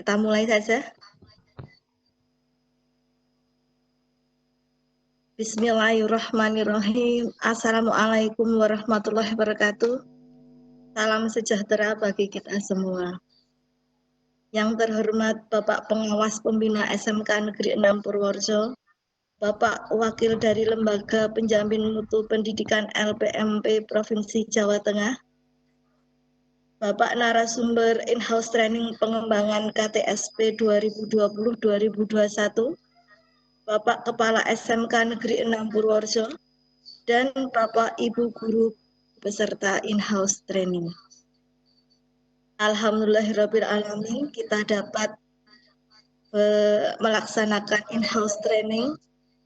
Kita mulai saja. Bismillahirrahmanirrahim. Assalamualaikum warahmatullahi wabarakatuh. Salam sejahtera bagi kita semua. Yang terhormat Bapak Pengawas Pembina SMK Negeri 6 Purworejo, Bapak Wakil dari Lembaga Penjamin Mutu Pendidikan LPMP Provinsi Jawa Tengah, Bapak narasumber in-house training pengembangan KTSP 2020-2021, Bapak Kepala SMK Negeri 6 Purworejo, dan Bapak Ibu Guru beserta in-house training. Alhamdulillahirrabbilalamin, kita dapat melaksanakan in-house training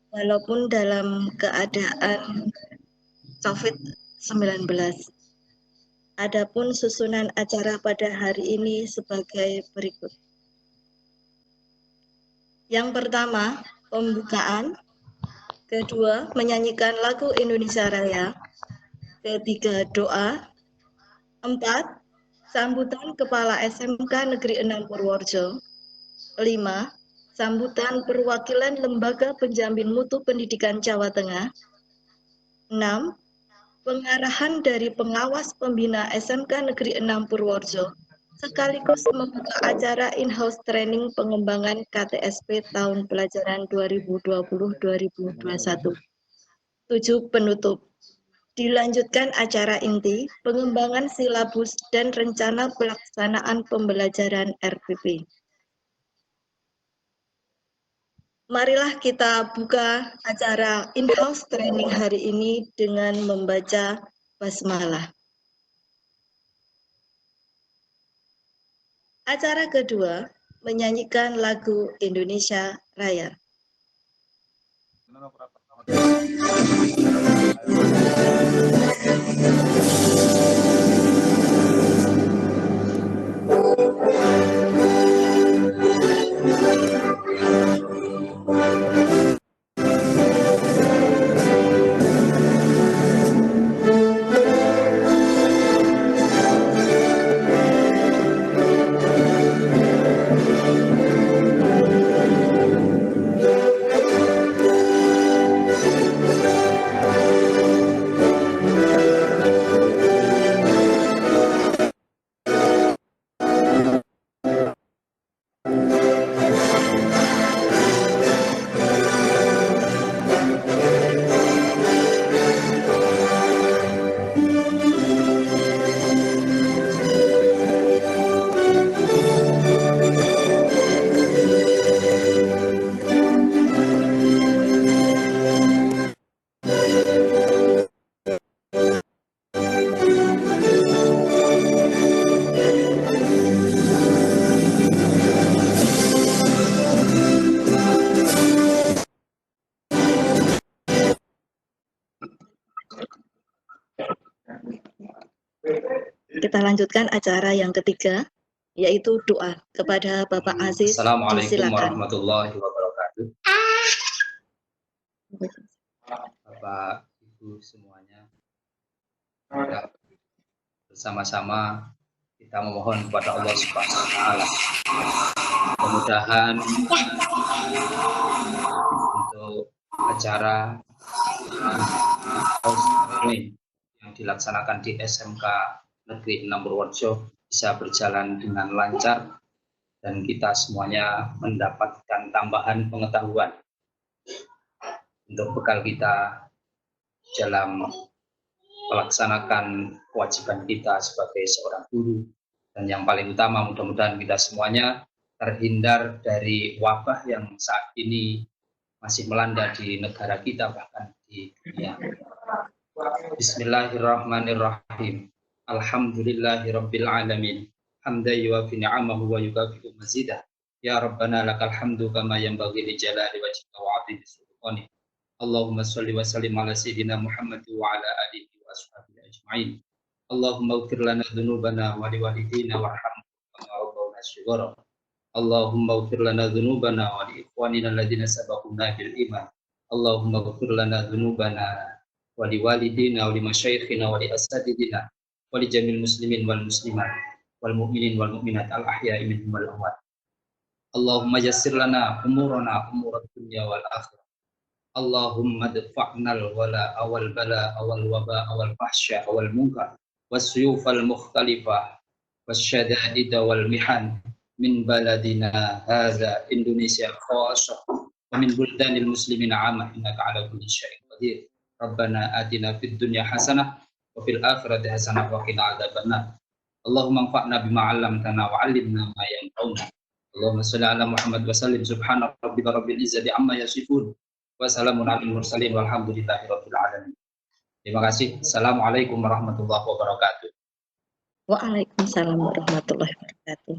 walaupun dalam keadaan COVID-19. Adapun susunan acara pada hari ini sebagai berikut. Yang pertama, pembukaan. Kedua, menyanyikan lagu Indonesia Raya. Ketiga, doa. 4, sambutan Kepala SMK Negeri 6 Purworejo. 5, sambutan perwakilan Lembaga Penjamin Mutu Pendidikan Jawa Tengah. 6, pengarahan dari pengawas pembina SMK Negeri 6 Purworejo, sekaligus membuka acara in-house training pengembangan KTSP tahun pelajaran 2020-2021. 7, penutup. Dilanjutkan acara inti, pengembangan silabus dan rencana pelaksanaan pembelajaran RPP. Marilah kita buka acara in-house training hari ini dengan membaca basmalah. Acara kedua, menyanyikan lagu Indonesia Raya. Kita lanjutkan acara yang ketiga, yaitu doa kepada Bapak Aziz. Assalamualaikum warahmatullahi wabarakatuh. Bapak, Ibu semuanya, bersama-sama kita memohon kepada Allah Subhanahu wa Ta'ala, mudah-mudahan untuk acara yang dilaksanakan di SMK Negeri 6 Purworejo bisa berjalan dengan lancar dan kita semuanya mendapatkan tambahan pengetahuan untuk bekal kita dalam melaksanakan kewajiban kita sebagai seorang guru. Dan yang paling utama, mudah-mudahan kita semuanya terhindar dari wabah yang saat ini masih melanda di negara kita, bahkan di dunia. Bismillahirrahmanirrahim. Alhamdulillahirabbil alamin. Hamdan yuwafi ni'amahu wa yukafi'u mazidah. Ya Rabbana lakal hamdu kama yanbaghi li jalali wajhika wa 'azimi sultanik. Allahumma shalli wa sallim ala sayyidina Muhammad wa ala alihi wa ashabihi ajma'in. Allahumma ighfir lana dhunubana wa liwalidina warhamhum kama rabbawna shighara. Allahumma ighfir lana dhunubana wa li ikhwanina alladhina sabaquna bil iman. Allahumma ighfir lana dhunubana wa liwalidina wa li masyayikhina wa li asatidina wa li jamil muslimin wal muslimat wal mu'minin wal mu'minat al ahya'i minhum wal amwat. Allahumma yassir lana umurana umur dunya wal akhirah. Allahumma dfa'nal wala awal bala awal waba awal fahsya awal munkar wasyufal mukhtalifah wasyada'ida wal mihan min baladina hadza Indonesia khasah wa min buldanil muslimin 'amah innaka 'ala kulli syai'in qadir. Rabbana atina fid dunya hasanah wa fil akhirati hasanah wa qina adzabannar. Allahumma anfa'na bima 'allamtana wa 'allimna ma yanfa'una. Allahumma shalli ala Muhammad wa sallim subhana rabbika rabbil izzati amma yasifun wa salamun 'alal mursalin walhamdulillahi rabbil alamin. Terima kasih. Assalamualaikum warahmatullahi wabarakatuh. Waalaikumsalam warahmatullahi wabarakatuh.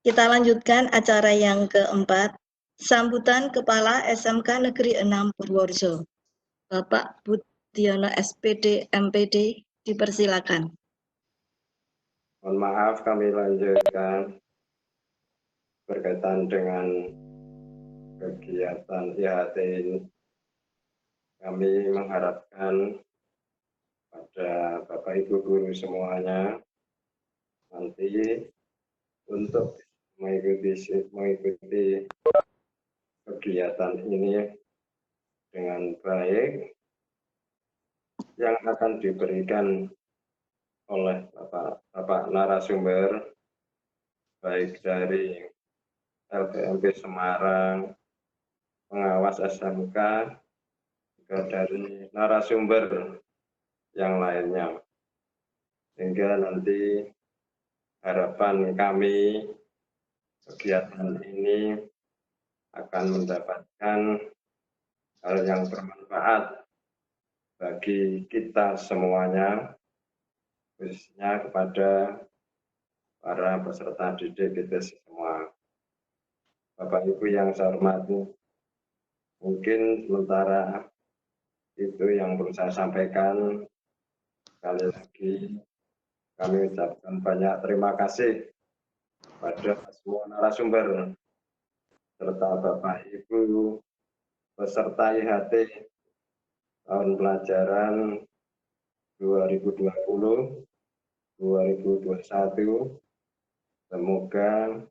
Kita lanjutkan acara yang keempat, sambutan Kepala SMK Negeri 6 Purworejo. Bapak Budiono SPD MPD, dipersilakan. Mohon maaf, kami lanjutkan berkaitan dengan kegiatan IHT ini. Kami mengharapkan pada Bapak Ibu guru semuanya nanti untuk mengikuti kegiatan ini dengan baik yang akan diberikan oleh Bapak narasumber baik dari LPMP Semarang, pengawas SMK, juga dari narasumber yang lainnya, sehingga nanti harapan kami kegiatan ini akan mendapatkan hal yang bermanfaat bagi kita semuanya, khususnya kepada para peserta didik kita semua. Bapak Ibu yang saya hormati, mungkin sementara itu yang perlu saya sampaikan. Sekali lagi kami ucapkan banyak terima kasih pada semua narasumber serta Bapak Ibu peserta IHT tahun pelajaran 2020-2021. Semoga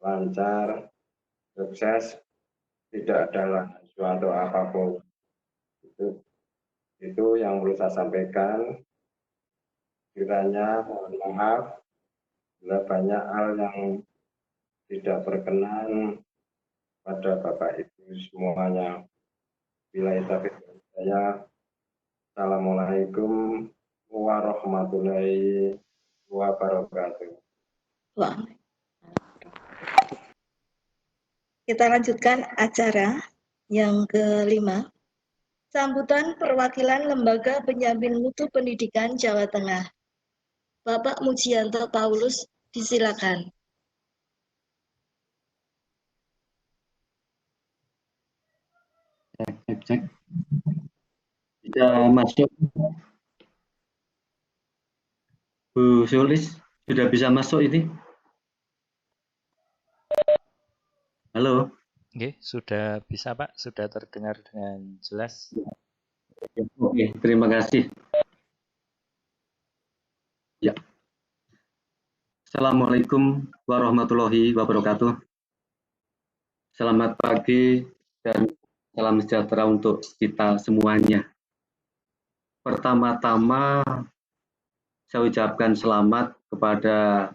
lancar, sukses, tidak ada suatu apapun. Itu yang perlu saya sampaikan. Kiranya mohon maaf bila banyak hal yang tidak berkenan pada Bapak Ibu semuanya. Bila itu saya, Assalamualaikum warahmatullahi wabarakatuh. Wah. Kita lanjutkan acara yang kelima, sambutan perwakilan Lembaga Penjamin Mutu Pendidikan Jawa Tengah. Bapak Mujianto Paulus, disilakan. Cek. Bisa masuk. Bu Sulis, sudah bisa masuk ini? Halo. Oke, sudah bisa Pak, sudah terdengar dengan jelas. Oke, terima kasih. Ya. Assalamualaikum warahmatullahi wabarakatuh. Selamat pagi dan salam sejahtera untuk kita semuanya. Pertama-tama saya ucapkan selamat kepada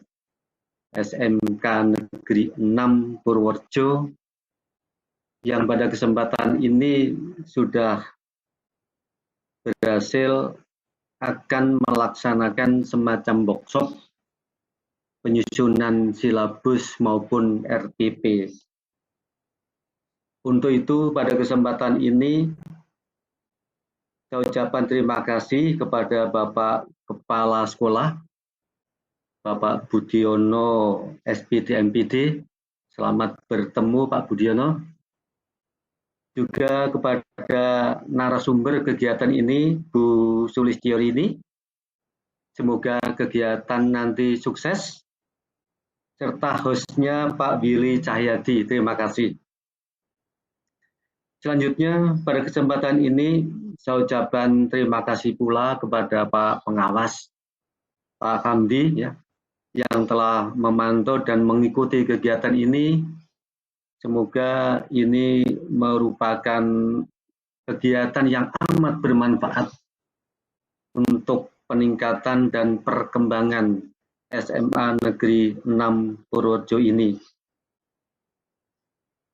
SMK Negeri 6 Purworejo yang pada kesempatan ini sudah berhasil akan melaksanakan semacam workshop penyusunan silabus maupun RTP. Untuk itu pada kesempatan ini saya ucapkan terima kasih kepada Bapak Kepala Sekolah, Bapak Budiono SPD MPD. Selamat bertemu Pak Budiono. Juga kepada narasumber kegiatan ini, Bu Sulistyorini. Semoga kegiatan nanti sukses. Serta hostnya Pak Billy Cahyadi. Terima kasih. Selanjutnya pada kesempatan ini saya ucapkan terima kasih pula kepada Pak Pengawas, Pak Hamdi, ya, yang telah memantau dan mengikuti kegiatan ini. Semoga ini merupakan kegiatan yang amat bermanfaat untuk peningkatan dan perkembangan SMA Negeri 6 Purworejo ini.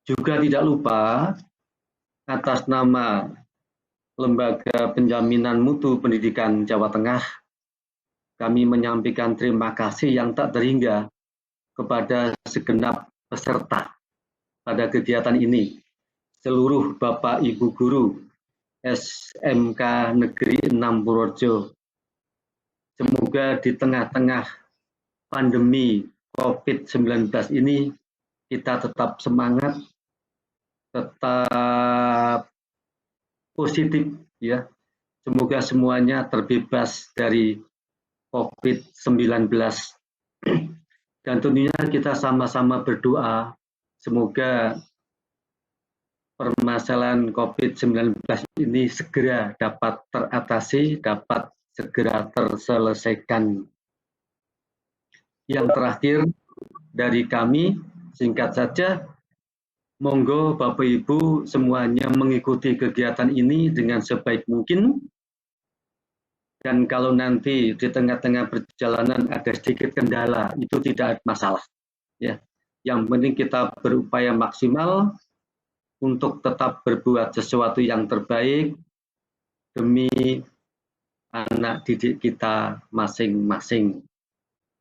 Juga tidak lupa atas nama Lembaga Penjaminan Mutu Pendidikan Jawa Tengah, kami menyampaikan terima kasih yang tak terhingga kepada segenap peserta pada kegiatan ini, seluruh Bapak Ibu Guru SMK Negeri 6 Purworejo. Semoga di tengah-tengah pandemi COVID-19 ini kita tetap semangat, tetap positif ya. Semoga semuanya terbebas dari COVID-19. Dan tentunya kita sama-sama berdoa semoga permasalahan COVID-19 ini segera dapat teratasi, dapat segera terselesaikan. Yang terakhir dari kami, singkat saja, monggo Bapak Ibu semuanya mengikuti kegiatan ini dengan sebaik mungkin. Dan kalau nanti di tengah-tengah perjalanan ada sedikit kendala, itu tidak masalah. Ya, yang penting kita berupaya maksimal untuk tetap berbuat sesuatu yang terbaik demi anak didik kita masing-masing.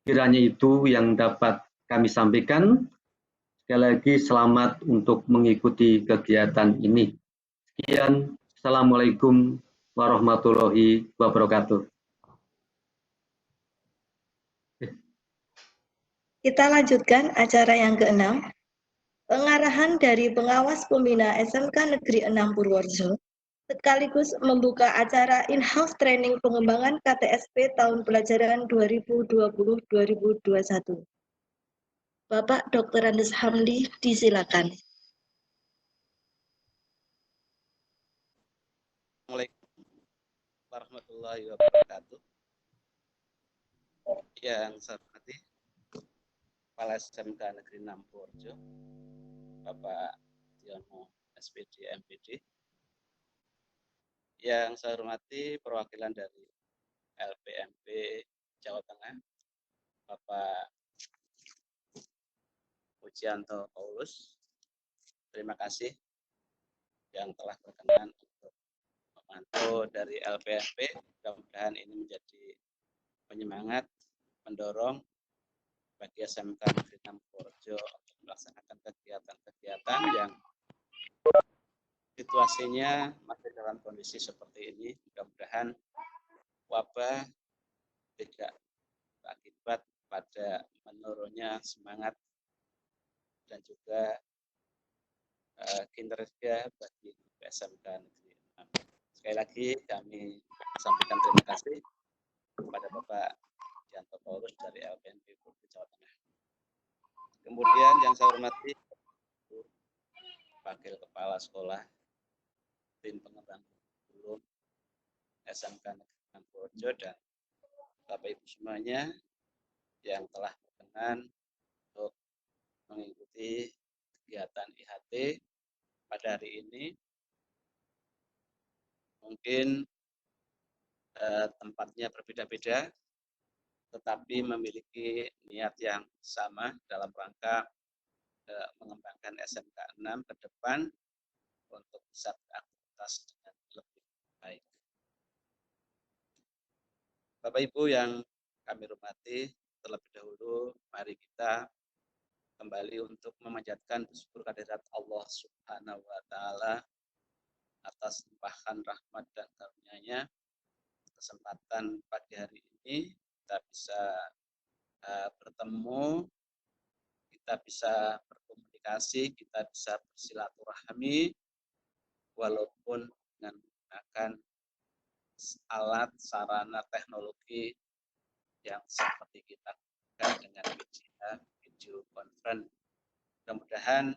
Kiranya itu yang dapat kami sampaikan. Sekali lagi selamat untuk mengikuti kegiatan ini. Sekian, Assalamualaikum warahmatullahi wabarakatuh. Kita lanjutkan acara yang ke-6. Pengarahan dari pengawas pembina SMK Negeri 6 Purworejo sekaligus membuka acara in-house training pengembangan KTSP tahun pelajaran 2020-2021. Bapak Dr. Andes Hamdi, disilakan. Assalamualaikum warahmatullahi wabarakatuh. Yang saya hormati Kepala SMK Negeri 6 Purworejo, Bapak Tiono SPD MPD. Yang saya hormati perwakilan dari LPMP Jawa Tengah, Bapak Pujianto Paulus. Terima kasih yang telah berkenan untuk memantau dari LPMP. Mudah-mudahan ini menjadi penyemangat, mendorong bagi SMK Negeri 6 Purworejo untuk melaksanakan kegiatan-kegiatan yang situasinya masih dalam kondisi seperti ini. Mudah-mudahan wabah tidak berakibat pada menurunnya semangat dan juga kinerja bagi SMK Negeri 6. Sekali lagi kami sampaikan terima kasih kepada Bapak Janto Paulus dari LPMP Jawa Tengah. Kemudian yang saya hormati Wakil Kepala Sekolah Tim Pengembang Kurikulum SMK Negeri 6 Purworejo dan Bapak Ibu semuanya yang telah berkenan untuk mengikuti kegiatan IHT pada hari ini. Mungkin tempatnya berbeda-beda, tetapi memiliki niat yang sama dalam rangka mengembangkan SMK 6 ke depan untuk bisa beraktivitas dengan lebih baik. Bapak Ibu yang kami hormati, terlebih dahulu mari kita kembali untuk memanjatkan bersyukur kehadirat Allah Subhanahu wa taala atas limpahan rahmat dan karunia-Nya. Kesempatan pagi hari ini kita bisa bertemu, kita bisa berkomunikasi, kita bisa bersilaturahmi walaupun dengan menggunakan alat sarana teknologi yang seperti kita gunakan dengan video conference. Mudah-mudahan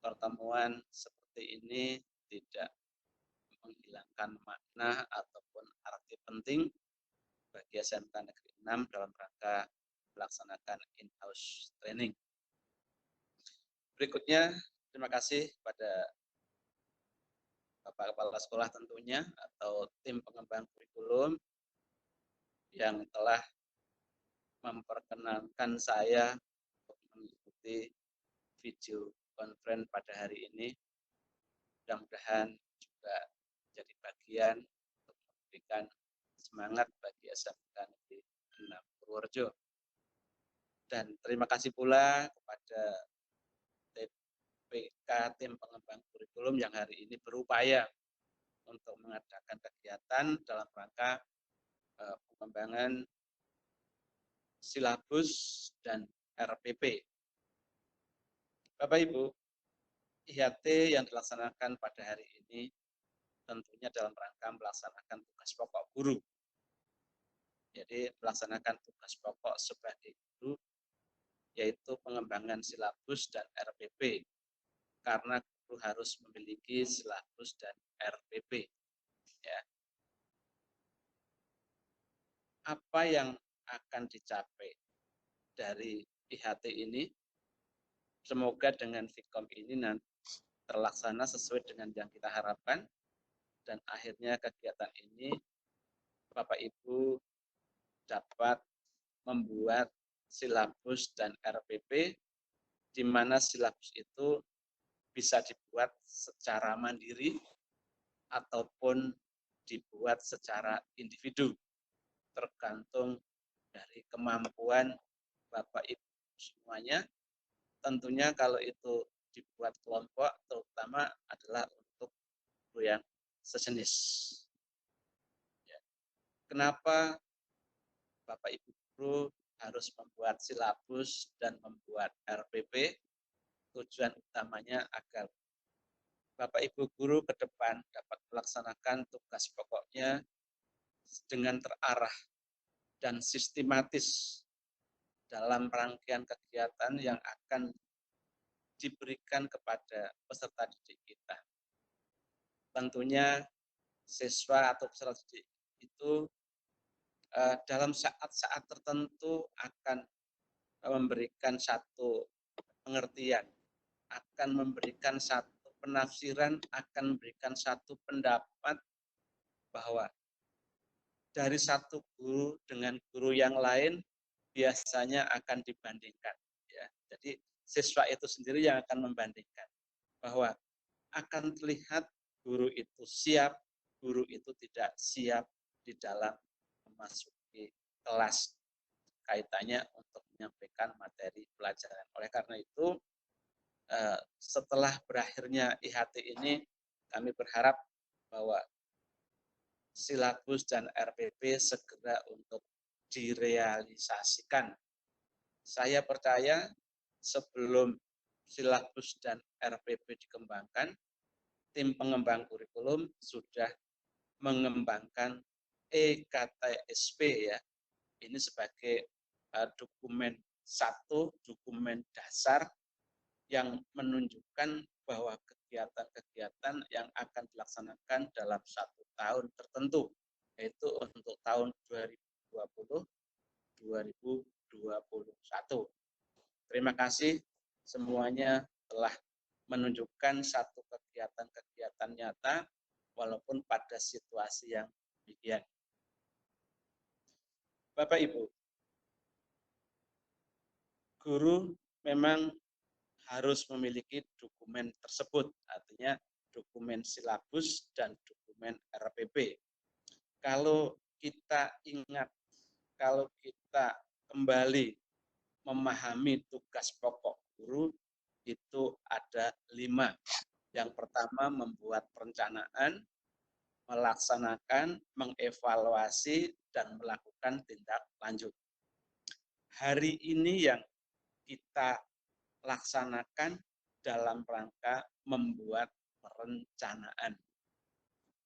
pertemuan seperti ini tidak menghilangkan makna ataupun arti penting bagi SMK Negeri 6 dalam rangka melaksanakan in-house training. Berikutnya, terima kasih pada Bapak Kepala Sekolah tentunya atau tim pengembang kurikulum yang telah memperkenankan saya untuk mengikuti video conference pada hari ini. Mudah-mudahan juga jadi bagian untuk memberikan semangat bagi SMK Negeri 6 Purworejo. Dan terima kasih pula kepada TPK tim pengembang kurikulum yang hari ini berupaya untuk mengadakan kegiatan dalam rangka pengembangan silabus dan RPP. Bapak Ibu, IHT yang dilaksanakan pada hari ini tentunya dalam rangka melaksanakan tugas pokok guru. Jadi melaksanakan tugas pokok sebagai guru yaitu pengembangan silabus dan RPP. Karena guru harus memiliki silabus dan RPP. Ya. Apa yang akan dicapai dari IHT ini? Semoga dengan Vkom ini nanti terlaksana sesuai dengan yang kita harapkan dan akhirnya kegiatan ini Bapak Ibu dapat membuat silabus dan RPP di mana silabus itu bisa dibuat secara mandiri ataupun dibuat secara individu tergantung dari kemampuan Bapak Ibu semuanya. Tentunya kalau itu dibuat kelompok terutama adalah untuk guru yang sejenis. Ya. Kenapa Bapak Ibu guru harus membuat silabus dan membuat RPP? Tujuan utamanya agar Bapak Ibu guru ke depan dapat melaksanakan tugas pokoknya dengan terarah dan sistematis dalam rangkaian kegiatan yang akan diberikan kepada peserta didik kita. Tentunya siswa atau peserta didik itu dalam saat-saat tertentu akan memberikan satu pengertian, akan memberikan satu penafsiran, akan memberikan satu pendapat bahwa dari satu guru dengan guru yang lain biasanya akan dibandingkan. Ya. Jadi siswa itu sendiri yang akan membandingkan bahwa akan terlihat guru itu siap, guru itu tidak siap di dalam memasuki kelas kaitannya untuk menyampaikan materi pelajaran. Oleh karena itu, setelah berakhirnya IHT ini, kami berharap bahwa silabus dan RPP segera untuk direalisasikan. Saya percaya sebelum silabus dan RPP dikembangkan, tim pengembang kurikulum sudah mengembangkan EKTSP ya. Ini sebagai dokumen dokumen dasar yang menunjukkan bahwa kegiatan-kegiatan yang akan dilaksanakan dalam 1 tahun tertentu, yaitu untuk tahun 2020-2021. Terima kasih semuanya telah menunjukkan satu kegiatan-kegiatan nyata walaupun pada situasi yang demikian. Bapak Ibu, guru memang harus memiliki dokumen tersebut, artinya dokumen silabus dan dokumen RPP. Kalau kita ingat, kalau kita kembali memahami tugas pokok guru, itu ada 5. Yang pertama membuat perencanaan, melaksanakan, mengevaluasi, dan melakukan tindak lanjut. Hari ini yang kita laksanakan dalam rangka membuat perencanaan.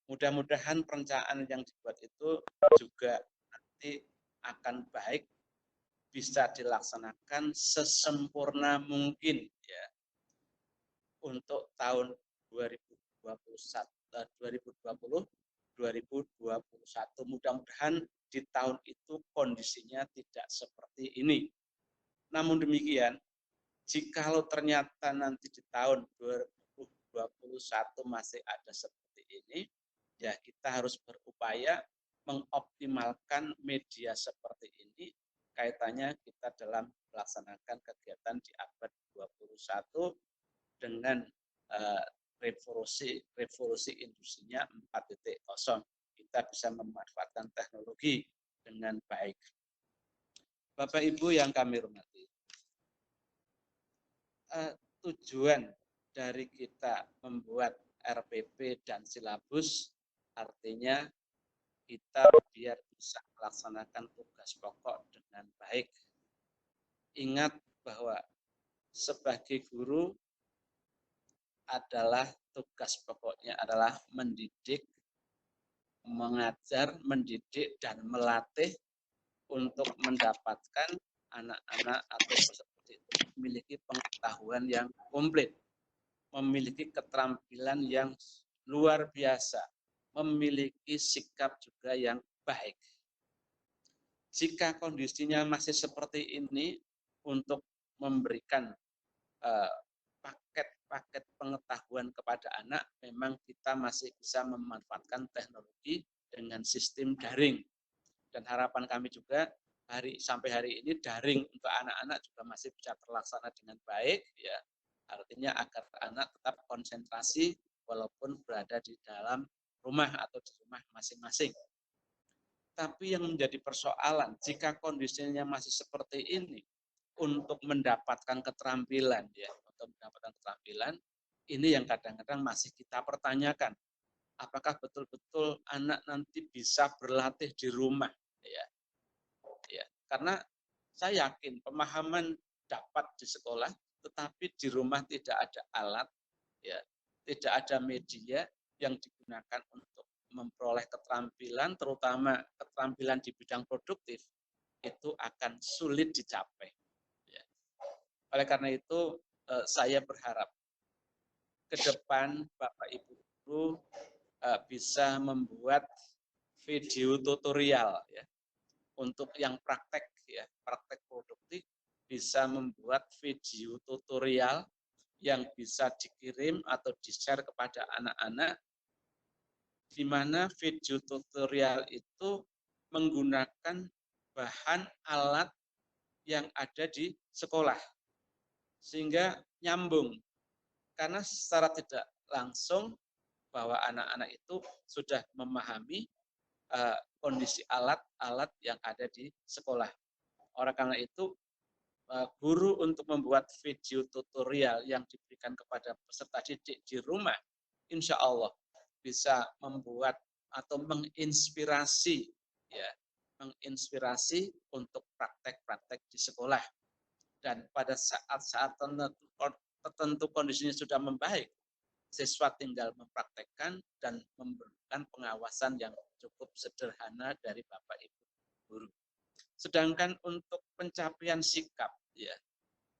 Mudah-mudahan perencanaan yang dibuat itu juga nanti akan baik, bisa dilaksanakan sesempurna mungkin ya untuk tahun 2021. Mudah-mudahan di tahun itu kondisinya tidak seperti ini. Namun demikian, jikalau ternyata nanti di tahun 2021 masih ada seperti ini, ya kita harus berupaya mengoptimalkan media seperti ini kaitannya kita dalam melaksanakan kegiatan di abad 21 dengan revolusi industrinya 4.0. Kita bisa memanfaatkan teknologi dengan baik. Bapak Ibu yang kami hormati, tujuan dari kita membuat RPP dan silabus artinya kita biar bisa melaksanakan tugas pokok dengan baik. Ingat bahwa sebagai guru adalah tugas pokoknya adalah mendidik, mengajar, mendidik, dan melatih untuk mendapatkan anak-anak atau peserta itu memiliki pengetahuan yang komplit, memiliki keterampilan yang luar biasa, memiliki sikap juga yang baik. Jika kondisinya masih seperti ini, untuk memberikan paket-paket pengetahuan kepada anak, memang kita masih bisa memanfaatkan teknologi dengan sistem daring. Dan harapan kami juga sampai hari ini daring untuk anak-anak juga masih bisa terlaksana dengan baik, ya. Artinya agar anak tetap konsentrasi walaupun berada di dalam rumah atau di rumah masing-masing. Tapi yang menjadi persoalan jika kondisinya masih seperti ini, untuk mendapatkan keterampilan, ya, untuk mendapatkan keterampilan ini yang kadang-kadang masih kita pertanyakan. Apakah betul-betul anak nanti bisa berlatih di rumah, ya? Ya, karena saya yakin pemahaman dapat di sekolah, tetapi di rumah tidak ada alat, ya, tidak ada media yang digunakan untuk memperoleh keterampilan, terutama keterampilan di bidang produktif, itu akan sulit dicapai. Ya. Oleh karena itu, saya berharap ke depan Bapak Ibu guru bisa membuat video tutorial, ya, untuk yang praktek, ya, praktek produktif, bisa membuat video tutorial yang bisa dikirim atau di-share kepada anak-anak, di mana video tutorial itu menggunakan bahan alat yang ada di sekolah, sehingga nyambung. Karena secara tidak langsung bahwa anak-anak itu sudah memahami kondisi alat-alat yang ada di sekolah. Oleh karena itu, guru untuk membuat video tutorial yang diberikan kepada peserta didik di rumah, insya Allah bisa membuat atau menginspirasi, ya, menginspirasi untuk praktek-praktek di sekolah. Dan pada saat-saat tertentu kondisinya sudah membaik, siswa tinggal mempraktekkan dan memberikan pengawasan yang cukup sederhana dari Bapak Ibu guru. Sedangkan untuk pencapaian sikap, ya,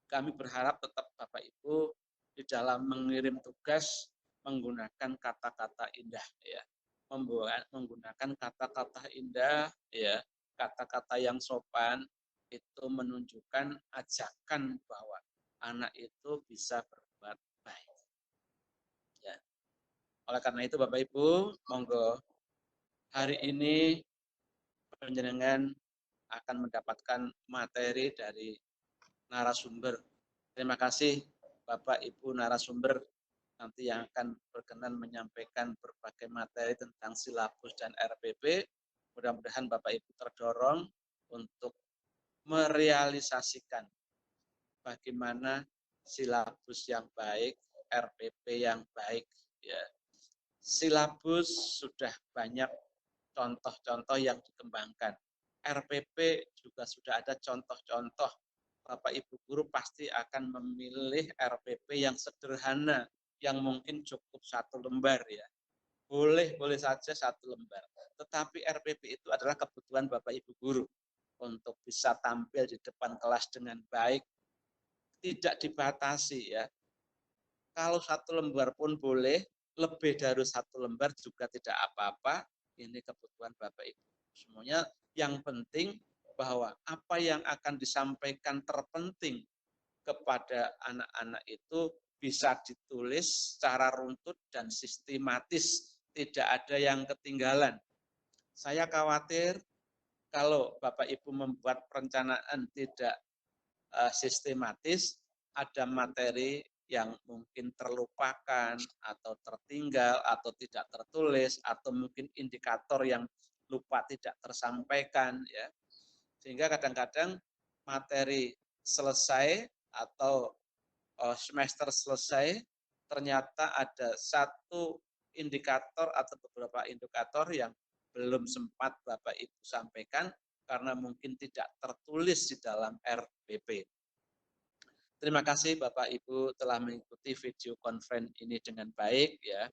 kami berharap tetap Bapak Ibu di dalam mengirim tugas menggunakan kata-kata indah, ya, menggunakan kata-kata indah, ya, kata-kata yang sopan, itu menunjukkan ajakan bahwa anak itu bisa berbuat baik. Ya. Oleh karena itu Bapak Ibu, monggo hari ini panjenengan akan mendapatkan materi dari narasumber. Terima kasih Bapak Ibu narasumber nanti yang akan berkenan menyampaikan berbagai materi tentang silabus dan RPP. Mudah-mudahan Bapak Ibu terdorong untuk merealisasikan bagaimana silabus yang baik, RPP yang baik, ya. Silabus sudah banyak contoh-contoh yang dikembangkan. RPP juga sudah ada contoh-contoh. Bapak Ibu guru pasti akan memilih RPP yang sederhana, yang mungkin cukup 1 lembar, ya. Boleh saja 1 lembar. Tetapi RPP itu adalah kebutuhan Bapak Ibu guru untuk bisa tampil di depan kelas dengan baik, tidak dibatasi, ya. Kalau 1 lembar pun boleh, lebih dari 1 lembar juga tidak apa-apa. Ini kebutuhan Bapak Ibu semuanya. Yang penting bahwa apa yang akan disampaikan terpenting kepada anak-anak itu bisa ditulis secara runtut dan sistematis, tidak ada yang ketinggalan. Saya khawatir kalau Bapak Ibu membuat perencanaan tidak sistematis, ada materi yang mungkin terlupakan atau tertinggal atau tidak tertulis atau mungkin indikator yang lupa tidak tersampaikan, ya. Sehingga kadang-kadang materi selesai atau semester selesai ternyata ada satu indikator atau beberapa indikator yang belum sempat Bapak Ibu sampaikan karena mungkin tidak tertulis di dalam RPP. Terima kasih Bapak Ibu telah mengikuti video conference ini dengan baik, ya.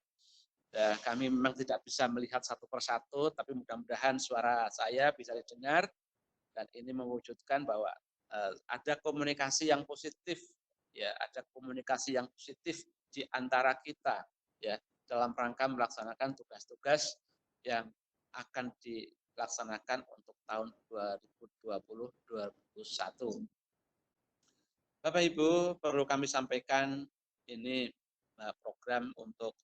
Kami memang tidak bisa melihat satu persatu, tapi mudah-mudahan suara saya bisa didengar dan ini mewujudkan bahwa ada komunikasi yang positif, ya, ada komunikasi yang positif di antara kita, ya, dalam rangka melaksanakan tugas-tugas yang akan dilaksanakan untuk tahun 2020-2021. Bapak Ibu, perlu kami sampaikan ini program untuk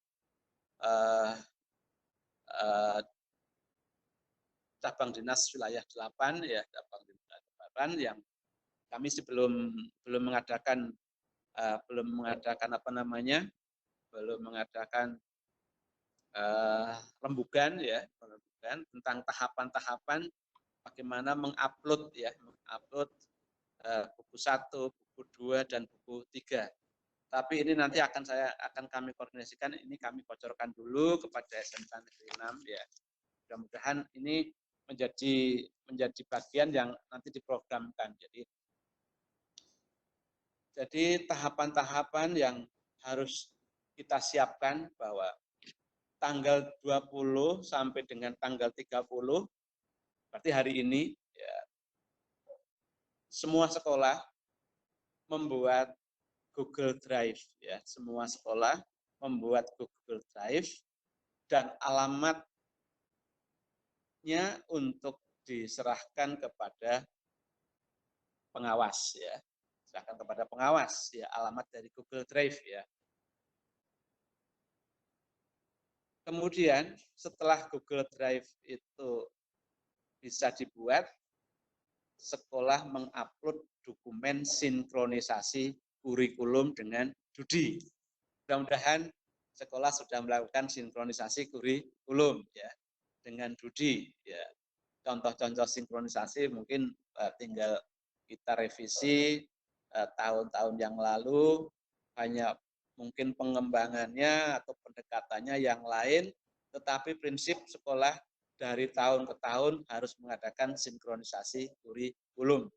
cabang dinas wilayah 8, ya, cabang dinas 8 yang kami sih belum mengadakan rembugan, ya, tentang tahapan-tahapan bagaimana mengupload, ya, buku 1, buku 2 dan buku 3. Tapi ini nanti akan kami koordinasikan, ini kami bocorkan dulu kepada SMK Negeri 6, ya. Mudah-mudahan ini menjadi bagian yang nanti diprogramkan. Jadi tahapan-tahapan yang harus kita siapkan bahwa tanggal 20 sampai dengan tanggal 30, berarti hari ini, ya, semua sekolah membuat Google Drive, ya, semua sekolah membuat Google Drive dan alamatnya untuk diserahkan kepada pengawas, ya. Serahkan kepada pengawas, ya, alamat dari Google Drive, ya. Kemudian setelah Google Drive itu bisa dibuat, sekolah mengupload dokumen sinkronisasi kurikulum dengan Dudi. Mudah-mudahan sekolah sudah melakukan sinkronisasi kurikulum, ya, dengan Dudi, ya. Contoh-contoh sinkronisasi mungkin tinggal kita revisi tahun-tahun yang lalu, hanya mungkin pengembangannya atau pendekatannya yang lain, tetapi prinsip sekolah dari tahun ke tahun harus mengadakan sinkronisasi kurikulum.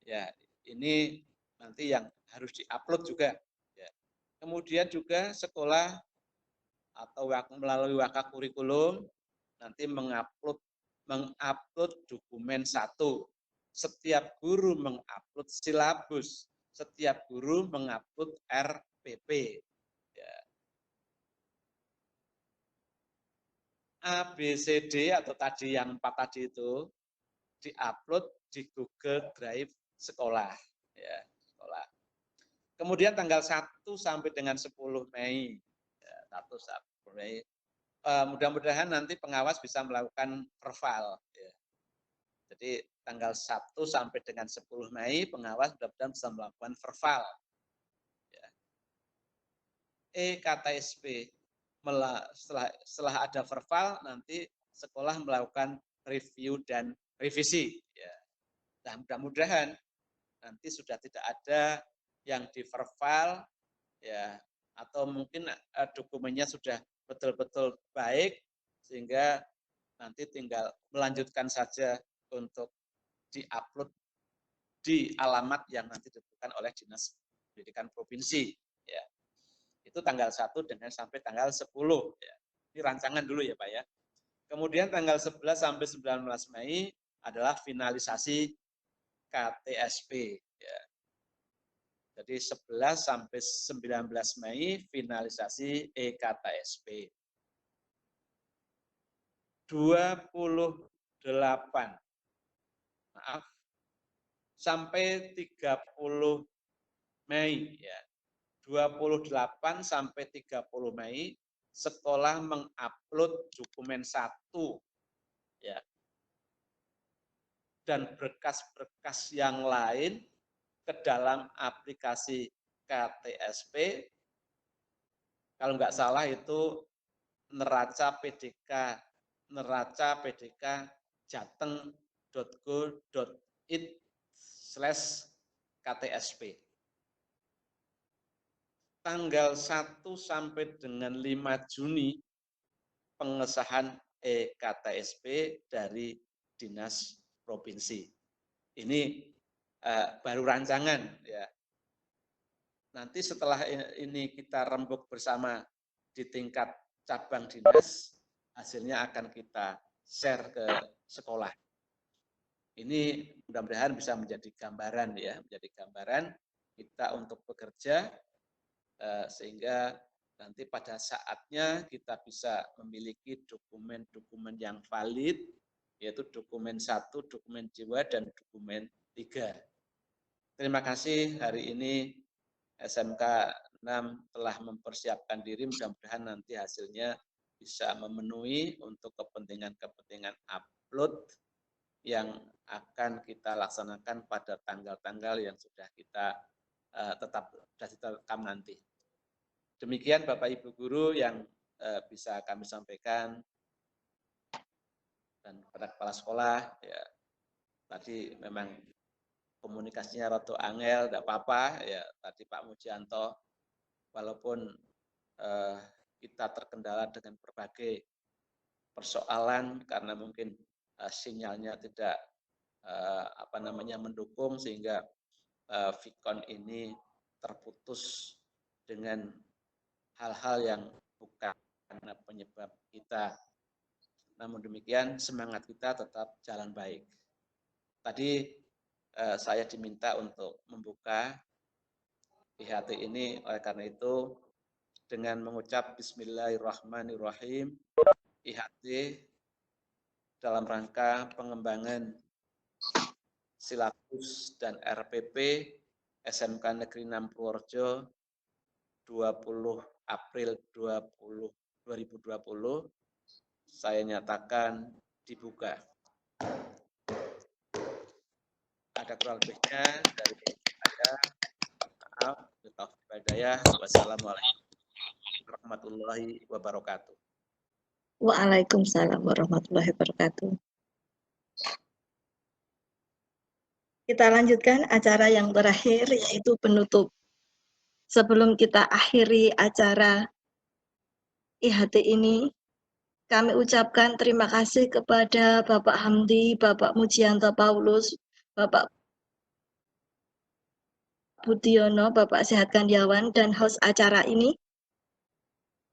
Ya, ini nanti yang harus diupload juga. Ya. Kemudian juga sekolah atau melalui Wakak Kurikulum nanti mengupload dokumen 1. Setiap guru mengupload silabus, setiap guru mengupload RPP. Ya. ABCD atau tadi yang 4 tadi itu diupload di Google Drive sekolah, ya, sekolah. Kemudian tanggal 1 sampai dengan 10 Mei, ya, 1 sampai 10 Mei, mudah-mudahan nanti pengawas bisa melakukan perval, ya. Jadi tanggal 1 sampai dengan 10 Mei pengawas mudah-mudahan bisa melakukan perval, ya. EKTSP setelah ada perval nanti sekolah melakukan review dan revisi, ya. Nah, mudah-mudahan nanti sudah tidak ada yang diverval, ya, atau mungkin dokumennya sudah betul-betul baik sehingga nanti tinggal melanjutkan saja untuk diupload di alamat yang nanti ditentukan oleh Dinas Pendidikan Provinsi, ya. Itu tanggal 1 dengan sampai tanggal 10, ya. Ini rancangan dulu, ya, Pak, ya. Kemudian tanggal 11 sampai 19 Mei adalah finalisasi KTSP, ya. Jadi 11 sampai 19 Mei finalisasi EKTSP. 28 maaf, sampai 30 Mei ya. 28 sampai 30 Mei sekolah mengupload dokumen 1 ya. Dan berkas-berkas yang lain ke dalam aplikasi KTSP. Kalau nggak salah itu neraca PDK jateng.go.id/KTSP. Tanggal 1 sampai dengan 5 Juni pengesahan EKTSP dari Dinas Provinsi. Ini baru rancangan ya. Nanti setelah ini kita rembuk bersama di tingkat cabang dinas, hasilnya akan kita share ke sekolah. Ini mudah-mudahan bisa menjadi gambaran ya, menjadi gambaran kita untuk bekerja sehingga nanti pada saatnya kita bisa memiliki dokumen-dokumen yang valid, yaitu dokumen 1, dokumen jiwa, dan dokumen 3. Terima kasih hari ini SMK 6 telah mempersiapkan diri, mudah-mudahan nanti hasilnya bisa memenuhi untuk kepentingan-kepentingan upload yang akan kita laksanakan pada tanggal-tanggal yang sudah kita tetapkan nanti. Demikian Bapak Ibu Guru yang bisa kami sampaikan, dan kepada kepala sekolah ya, tadi memang komunikasinya rada angel, tidak apa-apa ya, tadi Pak Mujianto, walaupun kita terkendala dengan berbagai persoalan karena mungkin sinyalnya tidak mendukung sehingga Vicon ini terputus dengan hal-hal yang bukan karena penyebab kita. Namun demikian semangat kita tetap jalan baik. Tadi saya diminta untuk membuka IHT ini, oleh karena itu dengan mengucap Bismillahirrahmanirrahim, IHT dalam rangka pengembangan silabus dan RPP SMK Negeri 6 Purworejo 20 April 2020 saya nyatakan dibuka. Ada kurang lebihnya dari saya. Maaf, wassalamualaikum warahmatullahi wabarakatuh. Waalaikumsalam warahmatullahi wabarakatuh. Kita lanjutkan acara yang terakhir, yaitu penutup. Sebelum kita akhiri acara IHT ini, kami ucapkan terima kasih kepada Bapak Hamdi, Bapak Mujianto Paulus, Bapak Budiono, Bapak Sehat Kandiawan, dan host acara ini,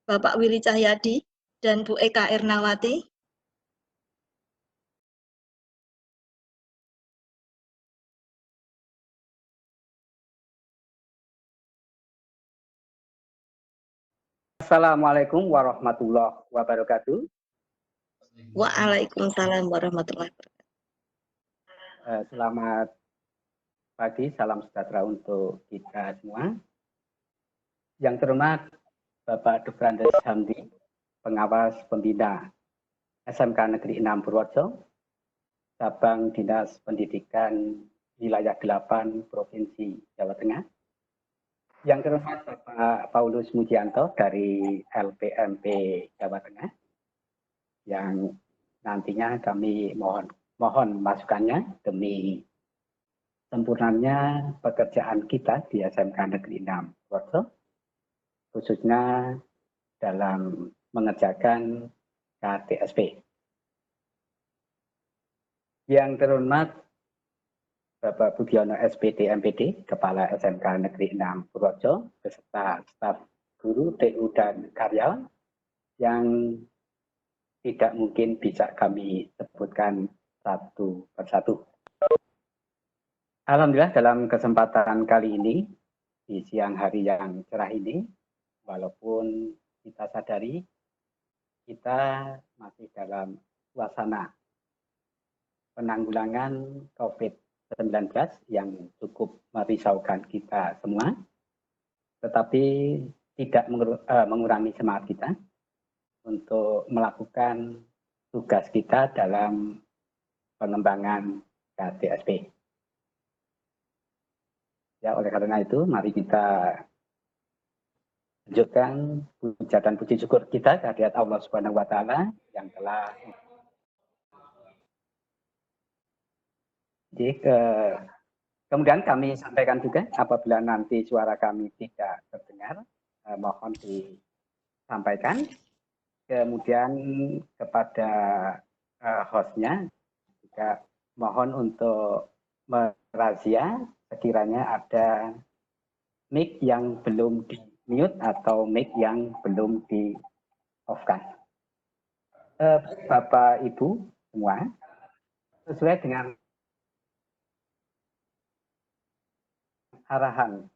Bapak Willy Cahyadi, dan Bu Eka Ernawati. Assalamualaikum warahmatullahi wabarakatuh. Waalaikumsalam warahmatullahi wabarakatuh. Selamat pagi, salam sejahtera untuk kita semua. Yang terhormat Bapak Dr. Andes Hamdi, Pengawas Pembina SMK Negeri 6 Purworejo, Cabang Dinas Pendidikan Wilayah 8 Provinsi Jawa Tengah. Yang terhormat Bapak Paulus Mujianto dari LPMP Jawa Tengah, yang nantinya kami mohon masukannya demi sempurnanya pekerjaan kita di SMK Negeri 6 Purworejo, khususnya dalam mengerjakan KTSP. Yang terhormat Bapak Budiono SPD MPD, Kepala SMK Negeri 6 Purworejo, beserta staf guru, TU, dan karyawan yang tidak mungkin bisa kami sebutkan satu persatu. Alhamdulillah dalam kesempatan kali ini, di siang hari yang cerah ini, walaupun kita sadari kita masih dalam suasana penanggulangan COVID-19 yang cukup merisaukan kita semua, tetapi tidak mengurangi semangat kita untuk melakukan tugas kita dalam pengembangan KTSP. Ya, oleh karena itu, mari kita tunjukkan puja dan puji syukur kita kehadirat Allah Subhanahu wa Ta'ala yang telah kemudian kami sampaikan juga apabila nanti suara kami tidak terdengar, mohon disampaikan. Kemudian kepada hostnya juga mohon untuk merazia sekiranya ada mic yang belum di mute atau mic yang belum di off-kan. Bapak Ibu semua, sesuai dengan arahan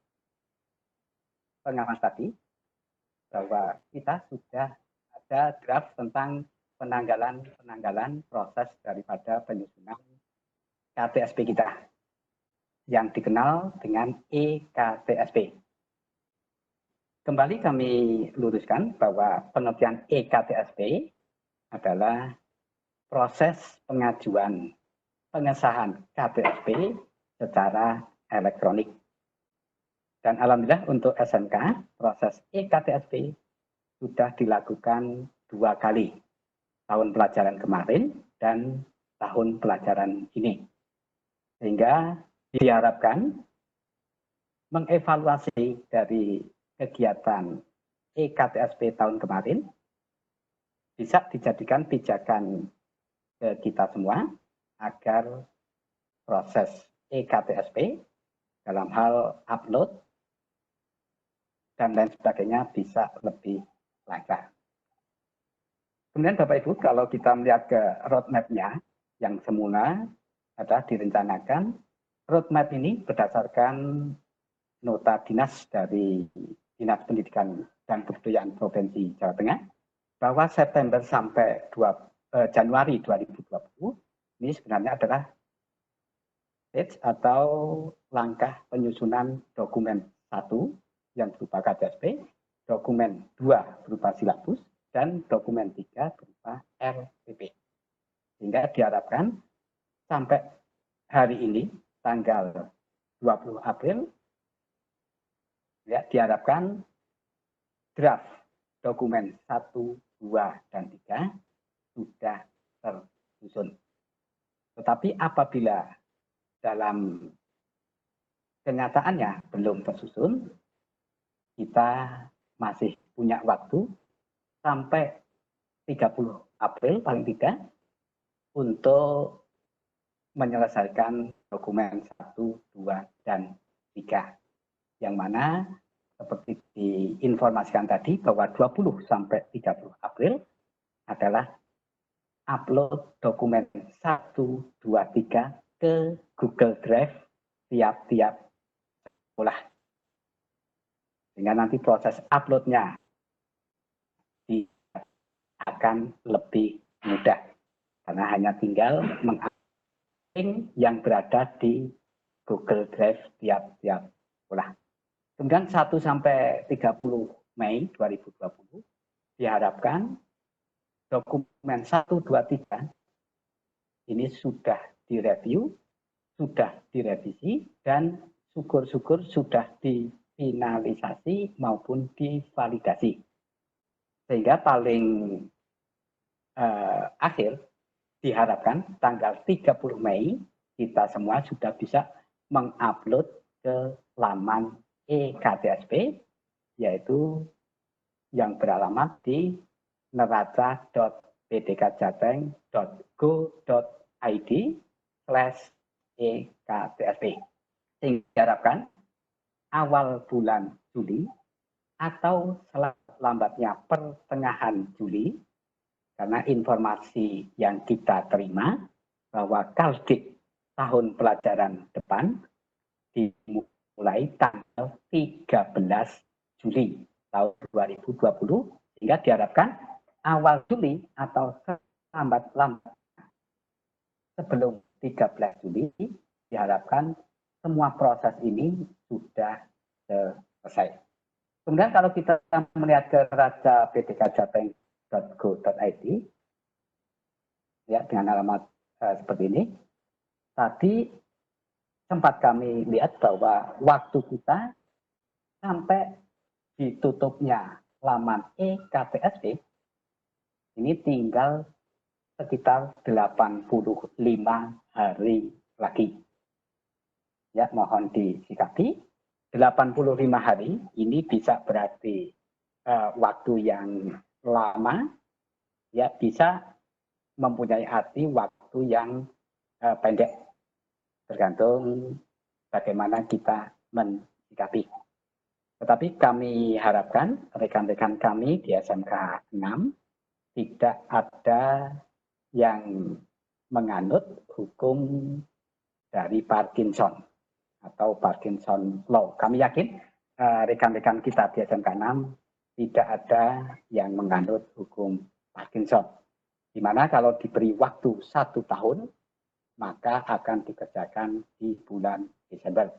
pengawas tadi, bahwa kita sudah ada draft tentang penanggalan proses daripada penyusunan KTSP kita yang dikenal dengan EKTSP. Kembali kami luruskan bahwa pengertian EKTSP adalah proses pengajuan pengesahan KTSP secara elektronik. Dan alhamdulillah untuk SMK, proses EKTSP sudah dilakukan 2 kali, tahun pelajaran kemarin dan tahun pelajaran ini. Sehingga diharapkan mengevaluasi dari kegiatan EKTSP tahun kemarin bisa dijadikan pijakan ke kita semua agar proses EKTSP dalam hal upload dan lain sebagainya bisa lebih lancar. Kemudian Bapak Ibu, kalau kita melihat ke roadmap-nya yang semula adalah direncanakan, roadmap ini berdasarkan nota dinas dari Dinas Pendidikan dan Kebudayaan Provinsi Jawa Tengah, bahwa September sampai Januari 2020 ini sebenarnya adalah stage atau langkah penyusunan dokumen 1 yang berupa KTSP, dokumen 2 berupa silabus, dan dokumen 3 berupa RPP. Sehingga diharapkan sampai hari ini, tanggal 20 April, ya, diharapkan draft dokumen 1, 2, dan 3 sudah tersusun. Tetapi apabila dalam kenyataannya belum tersusun, kita masih punya waktu sampai 30 April paling tidak untuk menyelesaikan dokumen 1, 2, dan 3. Yang mana seperti diinformasikan tadi bahwa 20 sampai 30 April adalah upload dokumen 1, 2, 3 ke Google Drive tiap-tiap sekolah. Sehingga nanti proses uploadnya akan lebih mudah. Karena hanya tinggal mengupload yang berada di Google Drive tiap-tiap sekolah. Kemudian 1 sampai 30 Mei 2020 diharapkan dokumen 1, 2, 3 ini sudah direview, sudah direvisi, dan syukur-syukur sudah difinalisasi maupun divalidasi. Sehingga paling akhir diharapkan tanggal 30 Mei kita semua sudah bisa mengupload ke laman EKTSP, yaitu yang beralamat di neraca.bdkjateng.go.id/EKTSP. Sehingga diharapkan awal bulan Juli atau selambatnya pertengahan Juli, karena informasi yang kita terima bahwa Kaldik tahun pelajaran depan dimulai tanggal 13 Juli tahun 2020, sehingga diharapkan awal Juli atau selambat-lambat sebelum 13 Juli diharapkan semua proses ini sudah selesai. Kemudian kalau kita melihat ke rajapdkjateng.go.id ya dengan alamat seperti ini, tadi sempat kami lihat bahwa waktu kita sampai ditutupnya laman eKTSP ini tinggal sekitar 85 hari lagi. Ya, mohon disikapi. 85 hari ini bisa berarti waktu yang lama, ya bisa mempunyai arti waktu yang pendek, tergantung bagaimana kita mensikapi. Tetapi kami harapkan rekan-rekan kami di SMK 6 tidak ada yang menganut hukum dari Parkinson atau Parkinson Law. Kami yakin rekan-rekan kita di SMK 6 tidak ada yang menganut hukum Parkinson. Di mana kalau diberi waktu 1 tahun, maka akan dikerjakan di bulan Desember.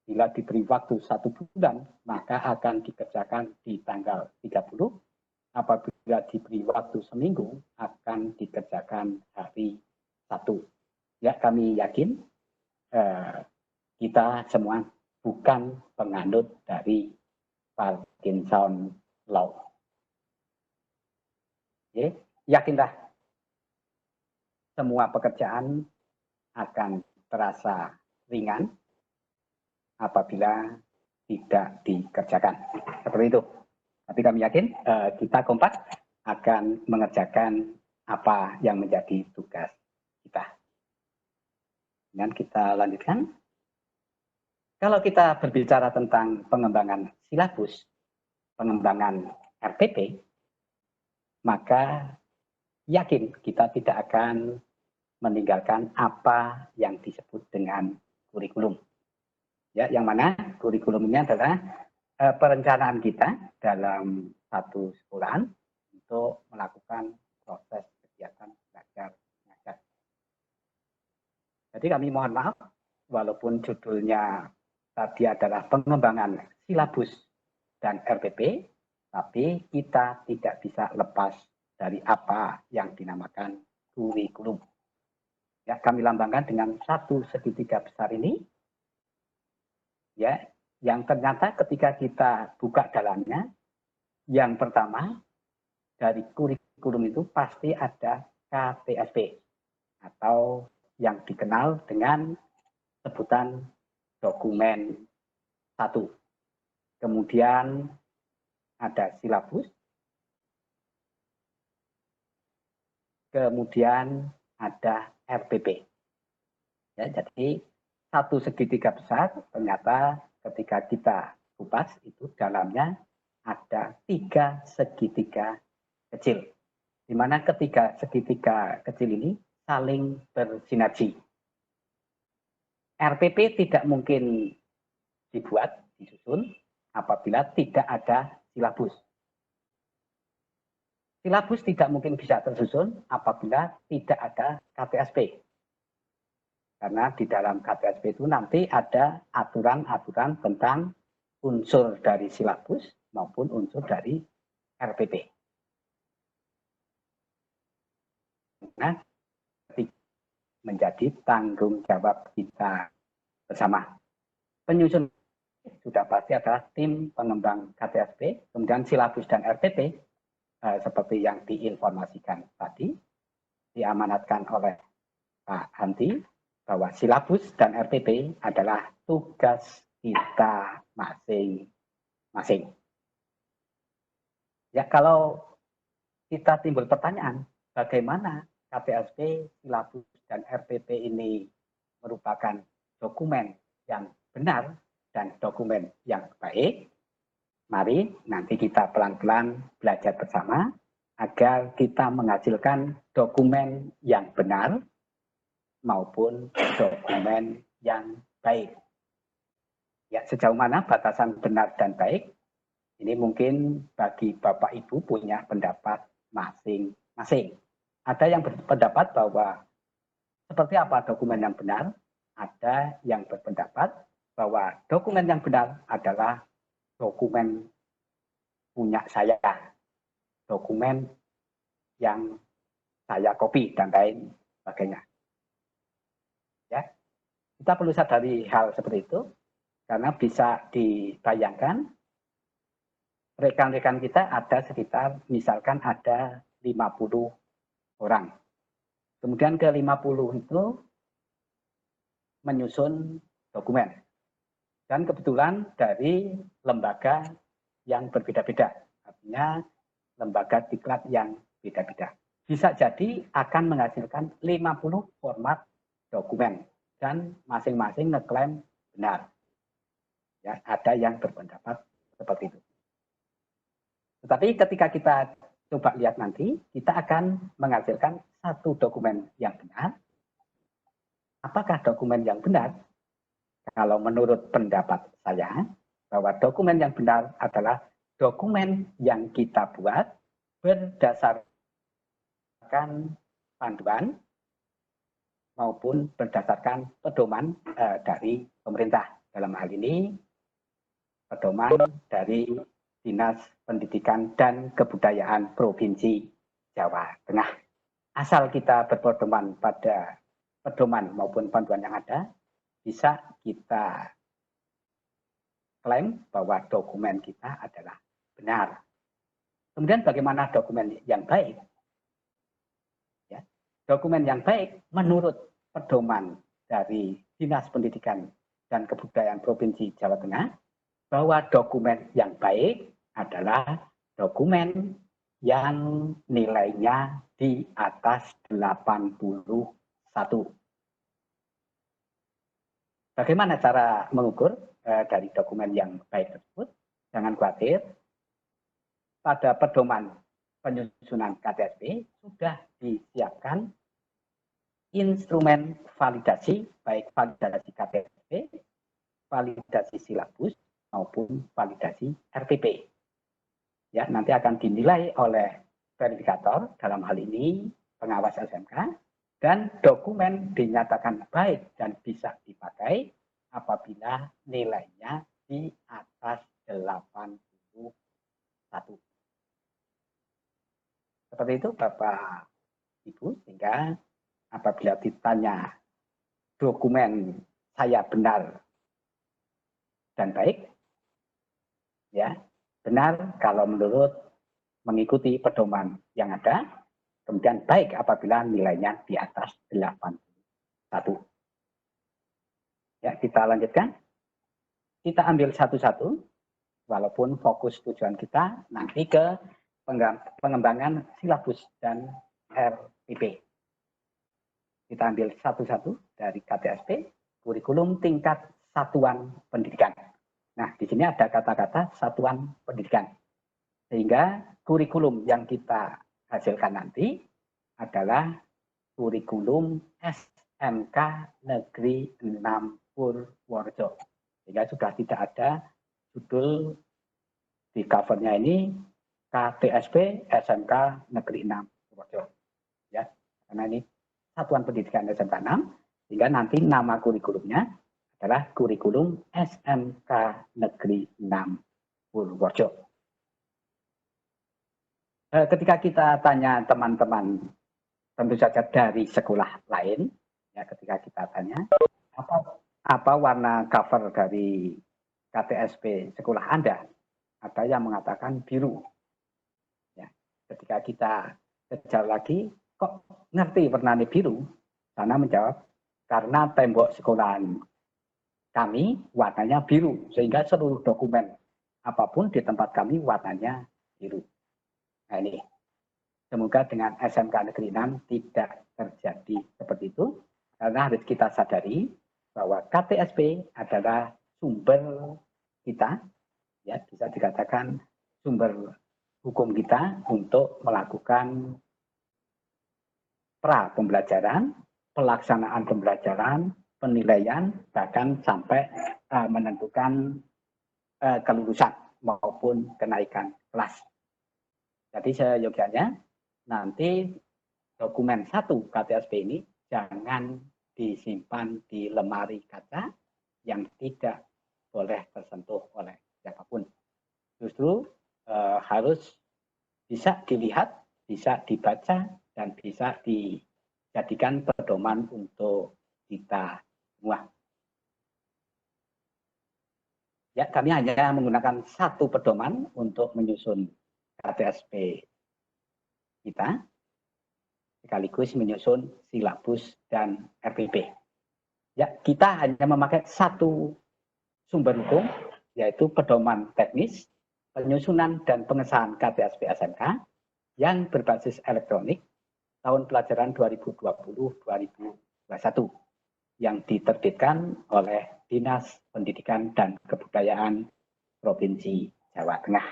Bila diberi waktu 1 bulan, maka akan dikerjakan di tanggal 30. Apabila diberi waktu seminggu, akan dikerjakan hari 1. Ya, kami yakin kita semua bukan penganut dari Parkinson Law. Oke, yakinlah semua pekerjaan akan terasa ringan apabila tidak dikerjakan. Seperti itu. Tapi kami yakin kita kompak akan mengerjakan apa yang menjadi tugas kita. Dan kita lanjutkan. Kalau kita berbicara tentang pengembangan silabus, pengembangan RPP, maka yakin kita tidak akan meninggalkan apa yang disebut dengan kurikulum. Ya, yang mana kurikulum ini adalah perencanaan kita dalam satu sekolahan untuk melakukan proses kegiatan belajar mengajar. Jadi kami mohon maaf, walaupun judulnya tadi adalah pengembangan silabus dan RPP, tapi kita tidak bisa lepas dari apa yang dinamakan kurikulum. Ya, kami lambangkan dengan satu segitiga besar ini, ya, yang ternyata ketika kita buka dalamnya, yang pertama dari kurikulum itu pasti ada KTSP atau yang dikenal dengan sebutan dokumen 1. Kemudian ada silabus, kemudian ada RPP. Ya, jadi satu segitiga besar ternyata ketika kita kupas itu dalamnya ada 3 segitiga kecil. Di mana ketiga segitiga kecil ini saling bersinergi. RPP tidak mungkin dibuat, disusun apabila tidak ada silabus. Silabus tidak mungkin bisa tersusun apabila tidak ada KTSP. Karena di dalam KTSP itu nanti ada aturan-aturan tentang unsur dari silabus maupun unsur dari RPP. Nah, menjadi tanggung jawab kita bersama. Penyusun sudah pasti adalah tim pengembang KTSP, kemudian silabus dan RPP seperti yang diinformasikan tadi, diamanatkan oleh Pak Hanti, bahwa silabus dan RPP adalah tugas kita masing-masing. Ya, kalau kita timbul pertanyaan, bagaimana KTSP, silabus, dan RPP ini merupakan dokumen yang benar dan dokumen yang baik, mari nanti kita pelan-pelan belajar bersama agar kita menghasilkan dokumen yang benar maupun dokumen yang baik. Ya, sejauh mana batasan benar dan baik, ini mungkin bagi Bapak Ibu punya pendapat masing-masing. Ada yang berpendapat bahwa seperti apa dokumen yang benar? Ada yang berpendapat bahwa dokumen yang benar adalah dokumen punya saya, dokumen yang saya copy dan lain sebagainya. Ya, kita perlu sadari hal seperti itu karena bisa dibayangkan rekan-rekan kita ada sekitar misalkan ada 50 orang. Kemudian ke 50 itu menyusun dokumen. Dan kebetulan dari lembaga yang berbeda-beda. Artinya lembaga diklat yang beda-beda. Bisa jadi akan menghasilkan 50 format dokumen. Dan masing-masing ngeklaim benar. Ya, ada yang berpendapat seperti itu. Tetapi ketika kita coba lihat nanti, kita akan menghasilkan satu dokumen yang benar. Apakah dokumen yang benar? Kalau menurut pendapat saya, bahwa dokumen yang benar adalah dokumen yang kita buat berdasarkan panduan maupun berdasarkan pedoman dari pemerintah. Dalam hal ini, pedoman dari Dinas Pendidikan dan Kebudayaan Provinsi Jawa Tengah. Asal kita berpedoman pada pedoman maupun panduan yang ada, bisa kita klaim bahwa dokumen kita adalah benar. Kemudian bagaimana dokumen yang baik? Ya, dokumen yang baik menurut pedoman dari Dinas Pendidikan dan Kebudayaan Provinsi Jawa Tengah, bahwa dokumen yang baik adalah dokumen yang nilainya di atas 81. Bagaimana cara mengukur dari dokumen yang baik tersebut? Jangan khawatir, pada pedoman penyusunan KTSP sudah disiapkan instrumen validasi, baik validasi KTSP, validasi silabus, maupun validasi RPP. Ya, nanti akan dinilai oleh verifikator, dalam hal ini pengawas SMK, dan dokumen dinyatakan baik dan bisa dipakai apabila nilainya di atas 81. Seperti itu Bapak Ibu, sehingga apabila ditanya dokumen saya benar dan baik, ya benar kalau menurut mengikuti pedoman yang ada, kemudian baik apabila nilainya di atas 81. Ya, kita lanjutkan. Kita ambil satu-satu, walaupun fokus tujuan kita nanti ke pengembangan silabus dan RPP. Kita ambil satu-satu dari KTSP, kurikulum tingkat satuan pendidikan. Nah, di sini ada kata-kata satuan pendidikan. Sehingga kurikulum yang kita hasilkan nanti adalah kurikulum SMK Negeri 6 Purworejo. Sehingga sudah tidak ada judul di covernya ini KTSP SMK Negeri 6 Purworejo. Ya, karena ini satuan pendidikan SMK 6, sehingga nanti nama kurikulumnya adalah kurikulum SMK Negeri 6 Purworejo. Ketika kita tanya teman-teman, tentu saja dari sekolah lain, ya ketika kita tanya apa warna cover dari KTSP sekolah Anda, ada yang mengatakan biru. Ya, ketika kita kejar lagi, kok ngerti warnanya biru? Sana menjawab, karena tembok sekolahan kami warnanya biru, sehingga seluruh dokumen apapun di tempat kami warnanya biru. Nah ini, semoga dengan SMK Negeri 6 tidak terjadi seperti itu, karena harus kita sadari bahwa KTSP adalah sumber kita, ya bisa dikatakan sumber hukum kita untuk melakukan pra pembelajaran, pelaksanaan pembelajaran, penilaian, bahkan sampai menentukan kelulusan maupun kenaikan kelas. Jadi seyogianya nanti dokumen 1 KTSP ini jangan disimpan di lemari kaca yang tidak boleh tersentuh oleh siapapun. Justru harus bisa dilihat, bisa dibaca, dan bisa dijadikan pedoman untuk kita semua. Ya, kami hanya menggunakan satu pedoman untuk menyusun KTSP kita, sekaligus menyusun silabus dan RPP. Ya, kita hanya memakai satu sumber hukum, yaitu pedoman teknis, penyusunan dan pengesahan KTSP SMK yang berbasis elektronik tahun pelajaran 2020-2021 yang diterbitkan oleh Dinas Pendidikan dan Kebudayaan Provinsi Jawa Tengah.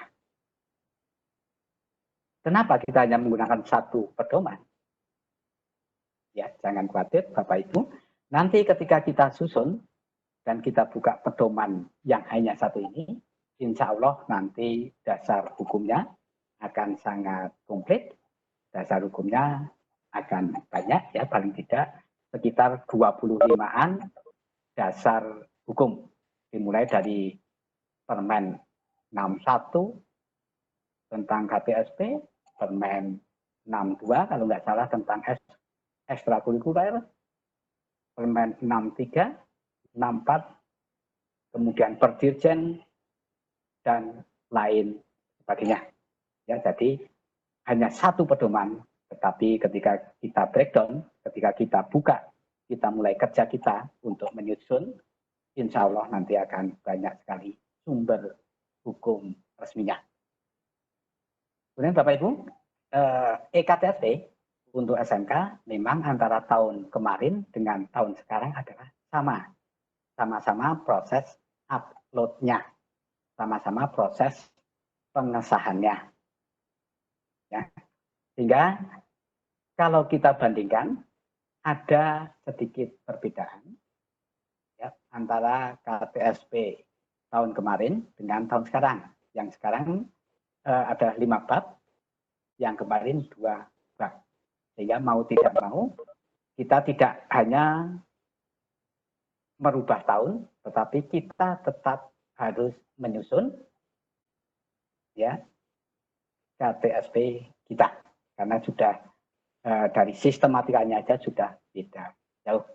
Kenapa kita hanya menggunakan satu pedoman? Ya, jangan khawatir Bapak Ibu, nanti ketika kita susun dan kita buka pedoman yang hanya satu ini, insya Allah nanti dasar hukumnya akan sangat komplit, dasar hukumnya akan banyak, ya paling tidak sekitar 25-an dasar hukum, dimulai dari Permen 61 tentang KTSP, Permen 62 kalau nggak salah tentang ekstrakurikuler, Permen 63, 64, kemudian Perdirjen, dan lain sebagainya. Ya, jadi hanya satu pedoman, tetapi ketika kita breakdown, ketika kita buka, kita mulai kerja kita untuk menyusun, insya Allah nanti akan banyak sekali sumber hukum resminya. Kemudian Bapak Ibu, EKTSP untuk SMK memang antara tahun kemarin dengan tahun sekarang adalah sama-sama proses uploadnya, sama-sama proses pengesahannya. Ya. Sehingga kalau kita bandingkan, ada sedikit perbedaan ya, antara KTSP tahun kemarin dengan tahun sekarang. Yang sekarang ada 5 bab, yang kemarin 2 bab. Sehingga mau tidak mau, kita tidak hanya merubah tahun, tetapi kita tetap harus menyusun ya KTSP kita, karena sudah dari sistematikanya aja sudah beda jauh.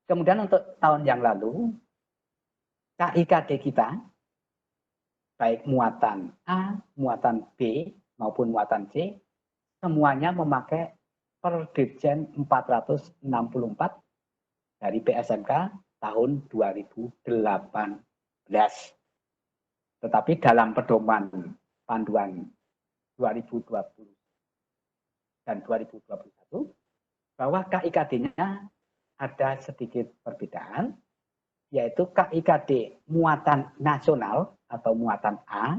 Kemudian untuk tahun yang lalu, KIKD kita, baik muatan A, muatan B, maupun muatan C, semuanya memakai Perdirjen 464 dari PSMK tahun 2018. Tetapi dalam pedoman panduan 2020 dan 2021, bahwa KIKD-nya ada sedikit perbedaan, yaitu KIKD muatan nasional atau muatan A,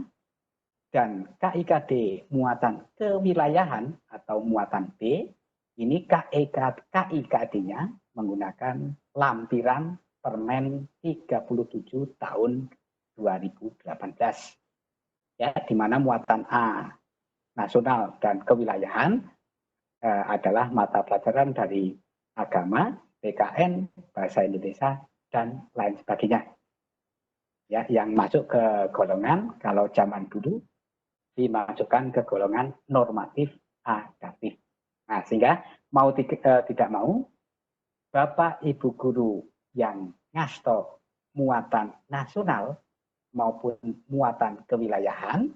dan KIKD muatan kewilayahan atau muatan B, ini KIKD-nya menggunakan lampiran Permen 37 tahun 2018. Ya, di mana muatan A nasional dan kewilayahan adalah mata pelajaran dari agama, PKN, bahasa Indonesia, dan lain sebagainya. Ya, yang masuk ke golongan, kalau zaman dulu, dimasukkan ke golongan normatif adaptif. Nah, sehingga mau tidak mau, Bapak Ibu guru yang ngasto muatan nasional maupun muatan kewilayahan,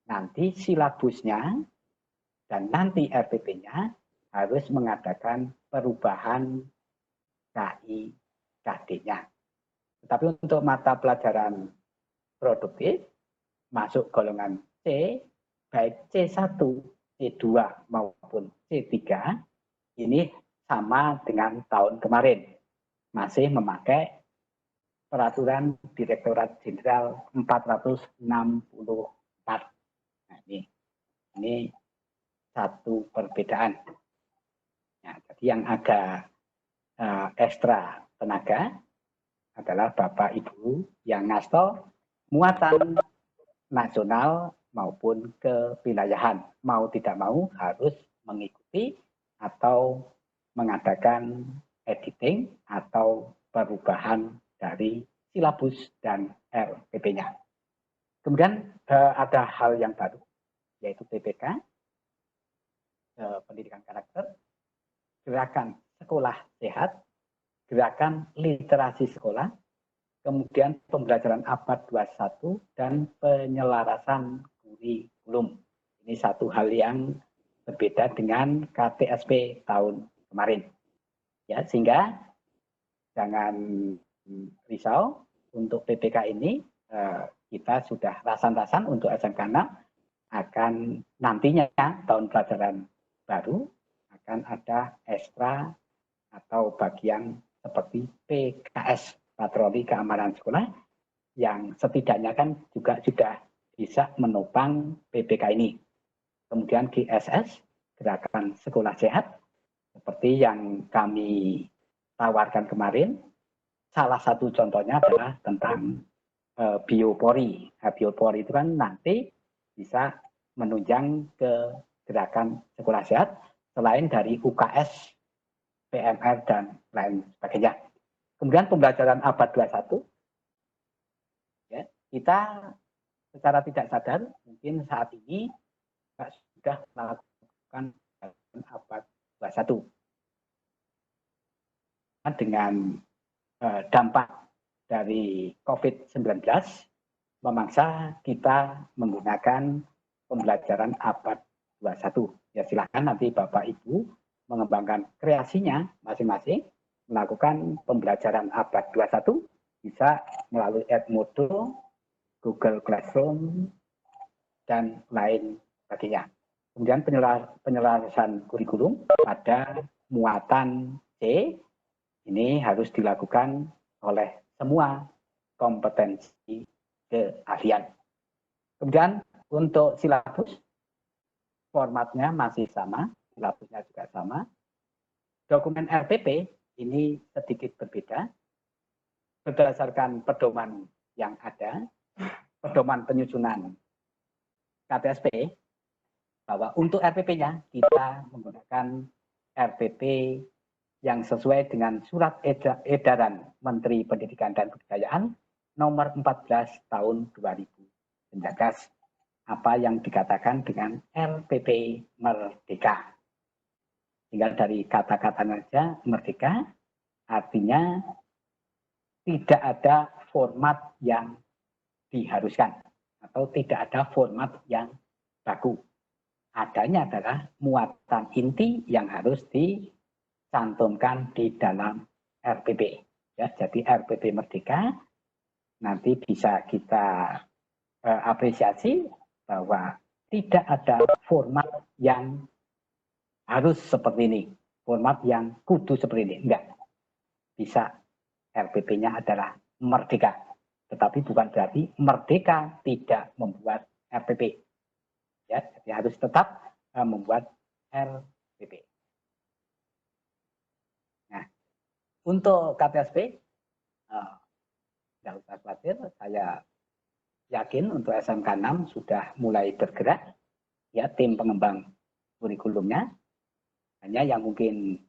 nanti silabusnya dan nanti RPP-nya harus mengadakan perubahan KIKD-nya. Tetapi untuk mata pelajaran produktif, masuk golongan C, baik C1, C2 maupun C3, ini sama dengan tahun kemarin. Masih memakai Peraturan Direktorat Jenderal 464. Nah, ini satu perbedaan. Nah, jadi yang agak ekstra tenaga adalah Bapak Ibu yang ngasto muatan nasional maupun kewilayahan. Mau tidak mau harus mengikuti atau mengadakan editing atau perubahan dari silabus dan RPP-nya. Kemudian ada hal yang baru, yaitu PPK, pendidikan karakter, gerakan sekolah sehat, gerakan literasi sekolah, kemudian pembelajaran abad 21, dan penyelarasan kurikulum. Ini satu hal yang berbeda dengan KTSP tahun kemarin. Ya, sehingga jangan risau untuk PPK ini, kita sudah rasan-rasan untuk SMK 6 akan nantinya tahun pelajaran baru akan ada ekstra atau bagian seperti PKS, patroli keamanan sekolah, yang setidaknya kan juga sudah bisa menopang PPK ini. Kemudian GSS, gerakan sekolah sehat, seperti yang kami tawarkan kemarin, salah satu contohnya adalah tentang biopori. Nah, biopori itu kan nanti bisa menunjang ke gerakan sekolah sehat selain dari UKS, PMR, dan lain sebagainya. Kemudian pembelajaran abad 21, ya, kita secara tidak sadar mungkin saat ini sudah melakukan abad 21 dengan dampak dari COVID-19 memaksa kita menggunakan pembelajaran abad 21. Ya, silahkan nanti Bapak Ibu mengembangkan kreasinya masing-masing, melakukan pembelajaran abad 21 bisa melalui Edmodo, Google Classroom, dan lain sebagainya. Kemudian penyelarasan kurikulum pada muatan C ini harus dilakukan oleh semua kompetensi keahlian. Kemudian untuk silabus, formatnya masih sama, silabusnya juga sama. Dokumen RPP ini sedikit berbeda berdasarkan pedoman yang ada, pedoman penyusunan KTSP, bahwa untuk RPP-nya kita menggunakan RPP yang sesuai dengan Surat Edaran Menteri Pendidikan dan Kebudayaan nomor 14 tahun 2019, apa yang dikatakan dengan RPP Merdeka. Tinggal dari kata-katanya saja, merdeka, artinya tidak ada format yang diharuskan atau tidak ada format yang baku. Adanya adalah muatan inti yang harus dicantumkan di dalam RPP. Ya, jadi RPP Merdeka nanti bisa kita apresiasi bahwa tidak ada format yang harus seperti ini, format yang kudu seperti ini. Enggak. Bisa RPP-nya adalah merdeka. Tetapi bukan berarti merdeka tidak membuat RPP. Ya, jadi harus tetap membuat RPP. Nah, untuk KTSP, tidak usah khawatir, saya yakin untuk SMK 6 sudah mulai bergerak, ya, tim pengembang kurikulumnya. Hanya yang mungkin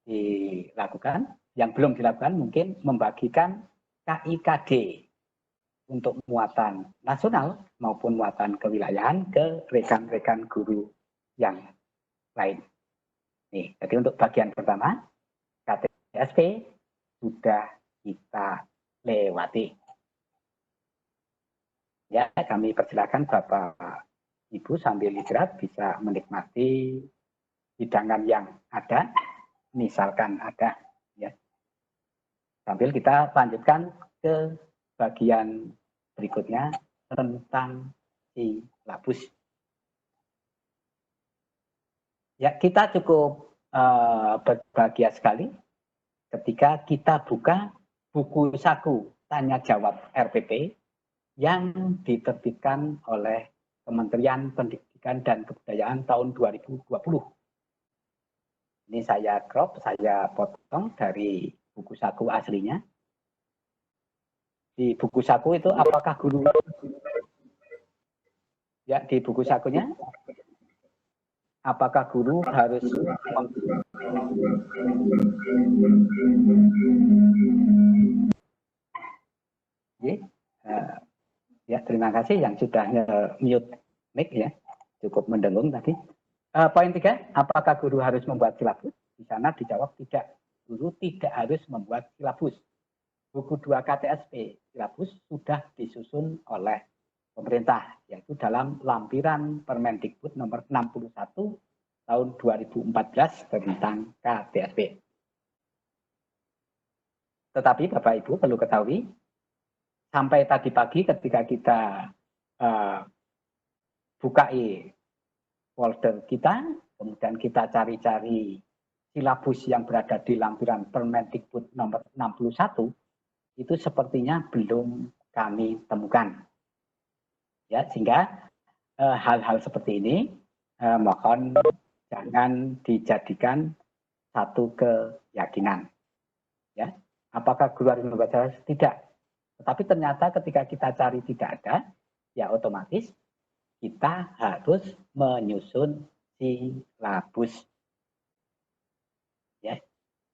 dilakukan, yang belum dilakukan mungkin membagikan KIKD untuk muatan nasional maupun muatan kewilayahan ke rekan-rekan guru yang lain. Nih, jadi untuk bagian pertama, KTSP sudah kita lewati. Ya, kami persilakan Bapak Ibu sambil istirahat bisa menikmati hidangan yang ada, misalkan ada, ya. Sambil kita lanjutkan ke bagian berikutnya tentang silabus. Ya, kita cukup berbahagia sekali ketika kita buka buku saku tanya jawab RPP yang diterbitkan oleh Kementerian Pendidikan dan Kebudayaan tahun 2020. Ini saya crop, saya potong dari buku saku aslinya. Di buku saku itu apakah guru? Ya, di buku sakunya apakah guru harus ya, terima kasih yang sudah mute mic ya, cukup mendengung tadi. Poin 3, apakah guru harus membuat silabus? Di sana dijawab tidak, guru tidak harus membuat silabus. Buku 2 KTSP silabus sudah disusun oleh pemerintah, yaitu dalam lampiran Permendikbud nomor 61 tahun 2014 tentang KTSP. Tetapi Bapak Ibu perlu ketahui, sampai tadi pagi ketika kita bukai folder kita, kemudian kita cari-cari silabus yang berada di lampiran Permendikbud nomor 61, itu sepertinya belum kami temukan. Ya, sehingga hal-hal seperti ini mohon jangan dijadikan satu keyakinan. Ya, apakah guru harus membaca? Tidak. Tetapi ternyata ketika kita cari tidak ada, ya otomatis kita harus menyusun silabus. Ya,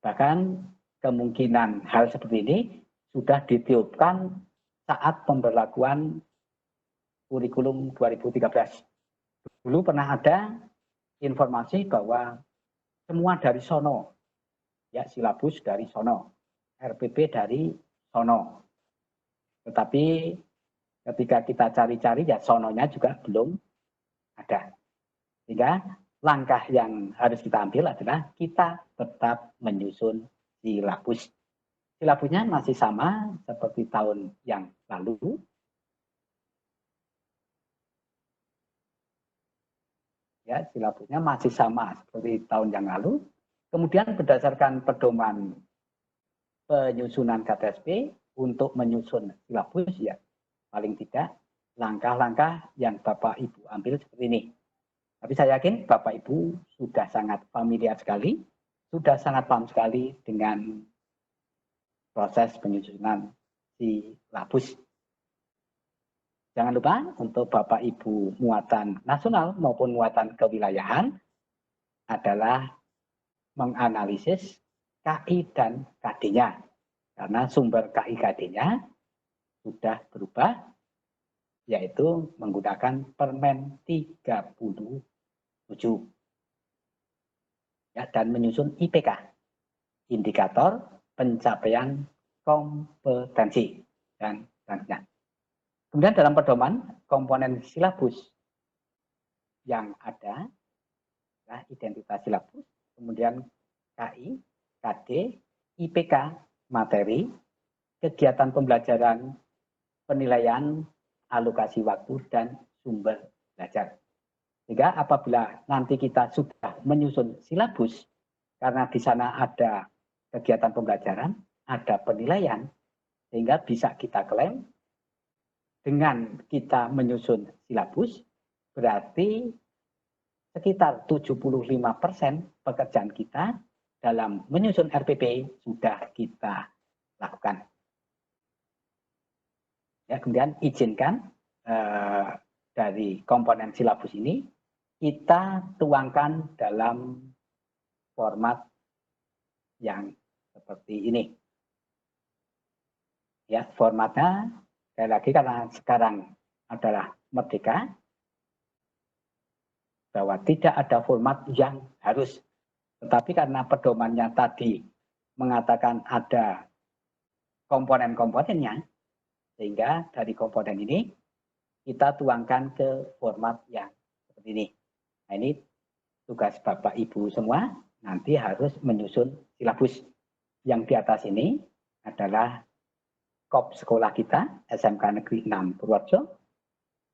bahkan kemungkinan hal seperti ini sudah ditiupkan saat pemberlakuan kurikulum 2013. Dulu pernah ada informasi bahwa semua dari sono, ya silabus dari sono, RPP dari sono. Tetapi ketika kita cari-cari ya sononya juga belum ada. Sehingga langkah yang harus kita ambil adalah kita tetap menyusun silabus. Silabusnya masih sama seperti tahun yang lalu. Ya, silabusnya masih sama seperti tahun yang lalu. Kemudian berdasarkan pedoman penyusunan KTSP untuk menyusun silabus ya paling tidak langkah-langkah yang Bapak Ibu ambil seperti ini. Tapi saya yakin Bapak Ibu sudah sangat familiar sekali, sudah sangat paham sekali dengan proses penyusunan silabus. Jangan lupa untuk Bapak Ibu muatan nasional maupun muatan kewilayahan adalah menganalisis KI dan KD-nya. Karena sumber KI KD-nya sudah berubah, yaitu menggunakan Permen 37. Ya, dan menyusun IPK, indikator pencapaian kompetensi, dan seterusnya. Kemudian dalam pedoman komponen silabus yang ada, nah, identitas silabus, kemudian KI, KD, IPK, materi, kegiatan pembelajaran, penilaian, alokasi waktu, dan sumber belajar. Sehingga apabila nanti kita sudah menyusun silabus, karena di sana ada kegiatan pembelajaran, ada penilaian, sehingga bisa kita klaim dengan kita menyusun silabus, berarti sekitar 75% pekerjaan kita dalam menyusun RPP sudah kita lakukan. Ya, kemudian izinkan dari komponen silabus ini kita tuangkan dalam format yang seperti ini. Ya, formatnya sekali lagi karena sekarang adalah merdeka, bahwa tidak ada format yang harus. Tetapi karena pedomannya tadi mengatakan ada komponen-komponennya, sehingga dari komponen ini kita tuangkan ke format yang seperti ini. Nah, ini tugas Bapak Ibu semua, nanti harus menyusun silabus. Yang di atas ini adalah KOP sekolah kita, SMK Negeri 6 Purworejo.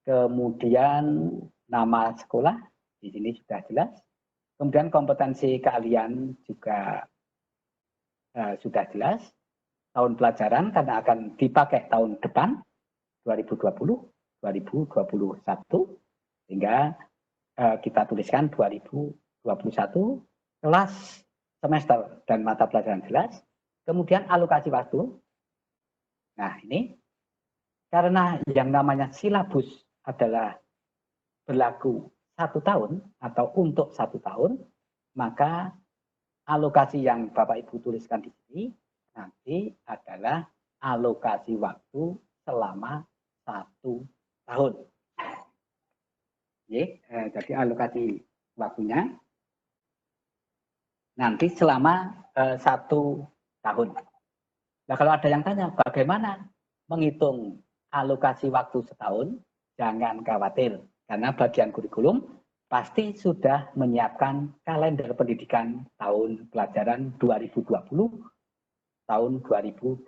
Kemudian nama sekolah, di sini sudah jelas. Kemudian kompetensi keahlian juga sudah jelas. Tahun pelajaran karena akan dipakai tahun depan, 2020, 2021. Sehingga kita tuliskan 2021, kelas, semester, dan mata pelajaran jelas. Kemudian alokasi waktu. Nah, ini karena yang namanya silabus adalah berlaku 1 tahun atau untuk 1 tahun, maka alokasi yang Bapak Ibu tuliskan di sini nanti adalah alokasi waktu selama 1 tahun. Jadi alokasi waktunya nanti selama 1 tahun. Nah, kalau ada yang tanya bagaimana menghitung alokasi waktu setahun, jangan khawatir karena bagian kurikulum pasti sudah menyiapkan kalender pendidikan tahun pelajaran 2020 tahun 2021.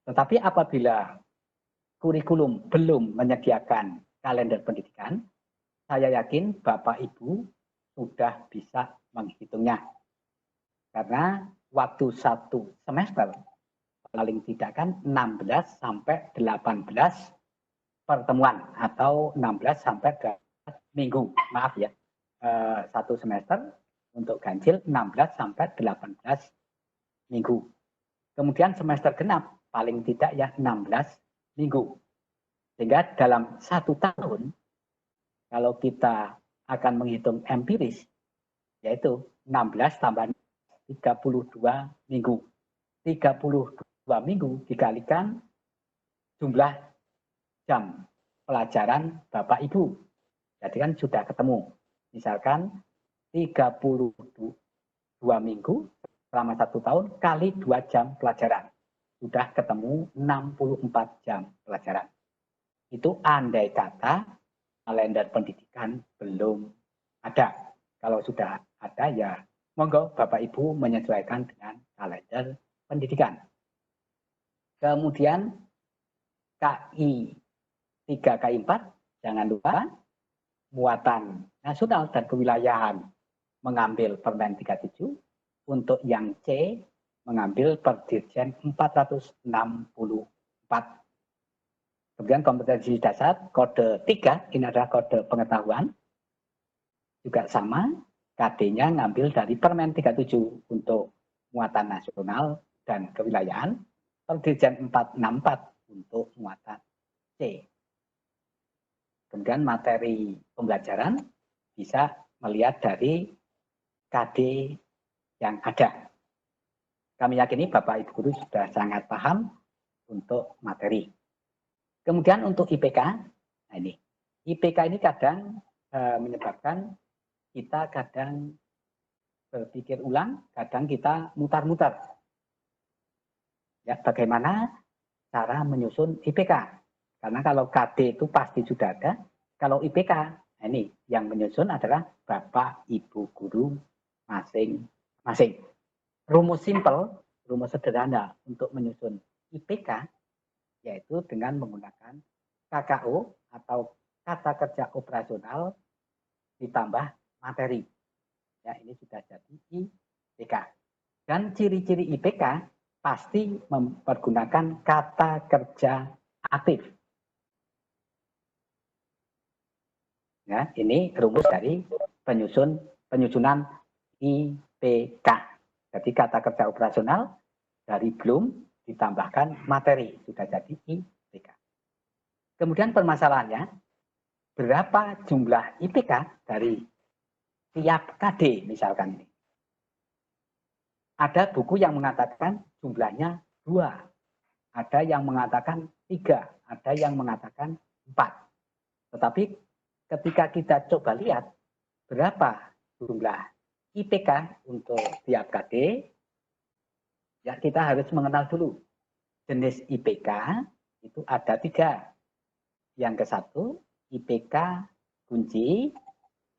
Tetapi apabila kurikulum belum menyediakan kalender pendidikan, saya yakin Bapak Ibu sudah bisa menghitungnya. Karena waktu 1 semester paling tidak kan 16 sampai 18 pertemuan atau 16 sampai 18 minggu. Maaf ya. 1 semester untuk ganjil 16 sampai 18 minggu. Kemudian semester genap paling tidak ya 16 minggu. Sehingga dalam 1 tahun kalau kita akan menghitung empiris yaitu 16 tambah 32 minggu. 32 minggu dikalikan jumlah jam pelajaran Bapak Ibu. Jadi kan sudah ketemu. Misalkan 32 minggu selama 1 tahun kali 2 jam pelajaran. Sudah ketemu 64 jam pelajaran. Itu andai kata kalender pendidikan belum ada. Kalau sudah ada ya monggo Bapak Ibu menyesuaikan dengan kalender pendidikan. Kemudian KI 3, KI 4, jangan lupa muatan nasional dan kewilayahan mengambil Permen 37, untuk yang C mengambil Perdirjen 464. Kemudian kompetensi dasar kode 3, ini adalah kode pengetahuan, juga sama, KD-nya ngambil dari Permen 37 untuk muatan nasional dan kewilayahan, Perdirjen 464 untuk muatan C. Kemudian materi pembelajaran bisa melihat dari KD yang ada. Kami yakini Bapak Ibu Guru sudah sangat paham untuk materi. Kemudian untuk IPK, nah ini. IPK ini kadang menyebabkan kita kadang berpikir ulang, kadang kita mutar-mutar. Ya, bagaimana cara menyusun IPK? Karena kalau KD itu pasti sudah ada, kalau IPK, nah ini yang menyusun adalah Bapak Ibu Guru masing-masing. Rumus simpel, rumus sederhana untuk menyusun IPK, yaitu dengan menggunakan KKO atau kata kerja operasional ditambah materi. Ya, ini sudah jadi IPK. Dan ciri-ciri IPK pasti mempergunakan kata kerja aktif. Ya, ini rumus dari penyusunan IPK. Jadi kata kerja operasional dari belum ditambahkan materi, sudah jadi IPK. Kemudian permasalahannya, berapa jumlah IPK dari tiap KD misalkan ini. Ada buku yang mengatakan jumlahnya 2, ada yang mengatakan 3, ada yang mengatakan 4. Tetapi ketika kita coba lihat berapa jumlah IPK untuk tiap KD, ya kita harus mengenal dulu. Jenis IPK itu ada 3. Yang ke 1, IPK kunci.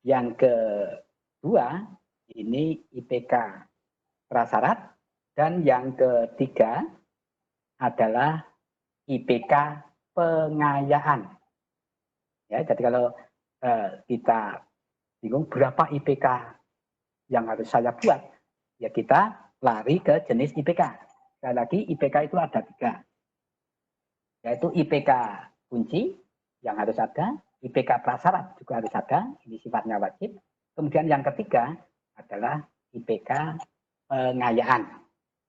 Yang kedua, ini IPK prasyarat. Dan yang ketiga adalah IPK pengayaan. Ya, jadi kalau kita bingung berapa IPK yang harus saya buat, ya kita lari ke jenis IPK. Sekali lagi IPK itu ada 3, yaitu IPK kunci yang harus ada, IPK prasyarat juga harus ada, ini sifatnya wajib. Kemudian yang ketiga adalah IPK pengayaan.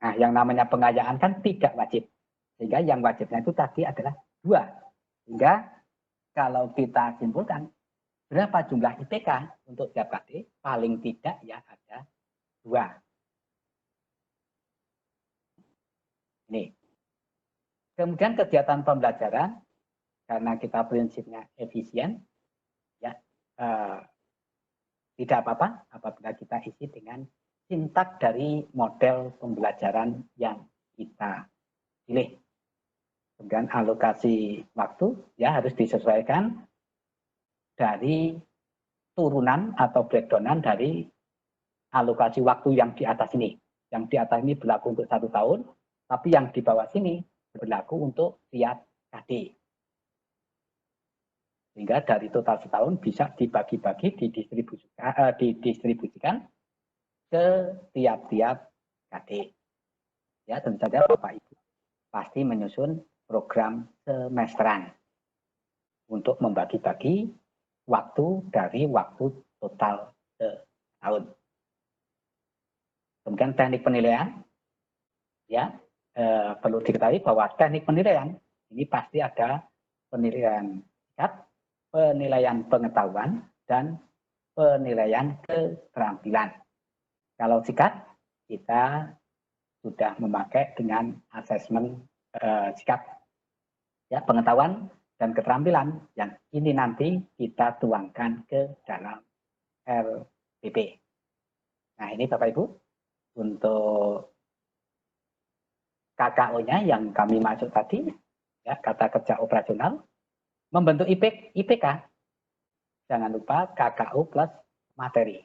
Nah, yang namanya pengayaan kan tidak wajib, sehingga yang wajibnya itu tadi adalah 2. Sehingga kalau kita simpulkan berapa jumlah IPK untuk tiap KD, paling tidak ya ada 2. Ini. Kemudian kegiatan pembelajaran, karena kita prinsipnya efisien, ya tidak apa-apa apabila kita isi dengan sintak dari model pembelajaran yang kita pilih. Kemudian alokasi waktu ya harus disesuaikan dari turunan atau breakdownan dari alokasi waktu yang di atas ini. Yang di atas ini berlaku untuk 1 tahun, tapi yang di bawah sini berlaku untuk tiap KD. Sehingga dari total setahun bisa dibagi-bagi, didistribusikan ke tiap-tiap KD. Ya, tentu saja Bapak Ibu pasti menyusun program semesteran untuk membagi-bagi waktu dari waktu total setahun. Kemudian teknik penilaian, ya perlu diketahui bahwa teknik penilaian ini pasti ada penilaian singkat, penilaian pengetahuan, dan penilaian keterampilan. Kalau singkat, kita sudah memakai dengan asesmen singkat. Ya, pengetahuan dan keterampilan yang ini nanti kita tuangkan ke dalam RPP. Nah, ini Bapak Ibu untuk KKO-nya yang kami maksud tadi, ya, kata kerja operasional, membentuk IPK. Jangan lupa KKO plus materi.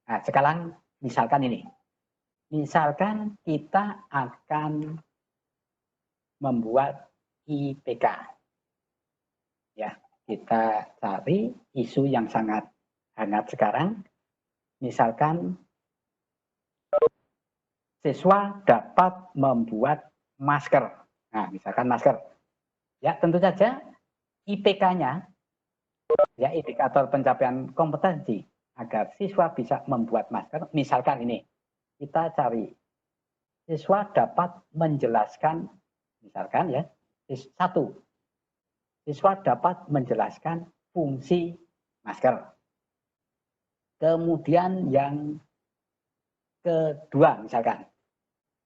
Nah, sekarang misalkan ini. Misalkan kita akan membuat IPK. Ya, kita cari isu yang sangat hangat sekarang. Misalkan siswa dapat membuat masker. Nah, misalkan masker. Ya, tentu saja IPK-nya, ya indikator pencapaian kompetensi agar siswa bisa membuat masker. Misalkan ini, kita cari siswa dapat menjelaskan, misalkan ya, 1. Siswa dapat menjelaskan fungsi masker. Kemudian yang kedua, misalkan,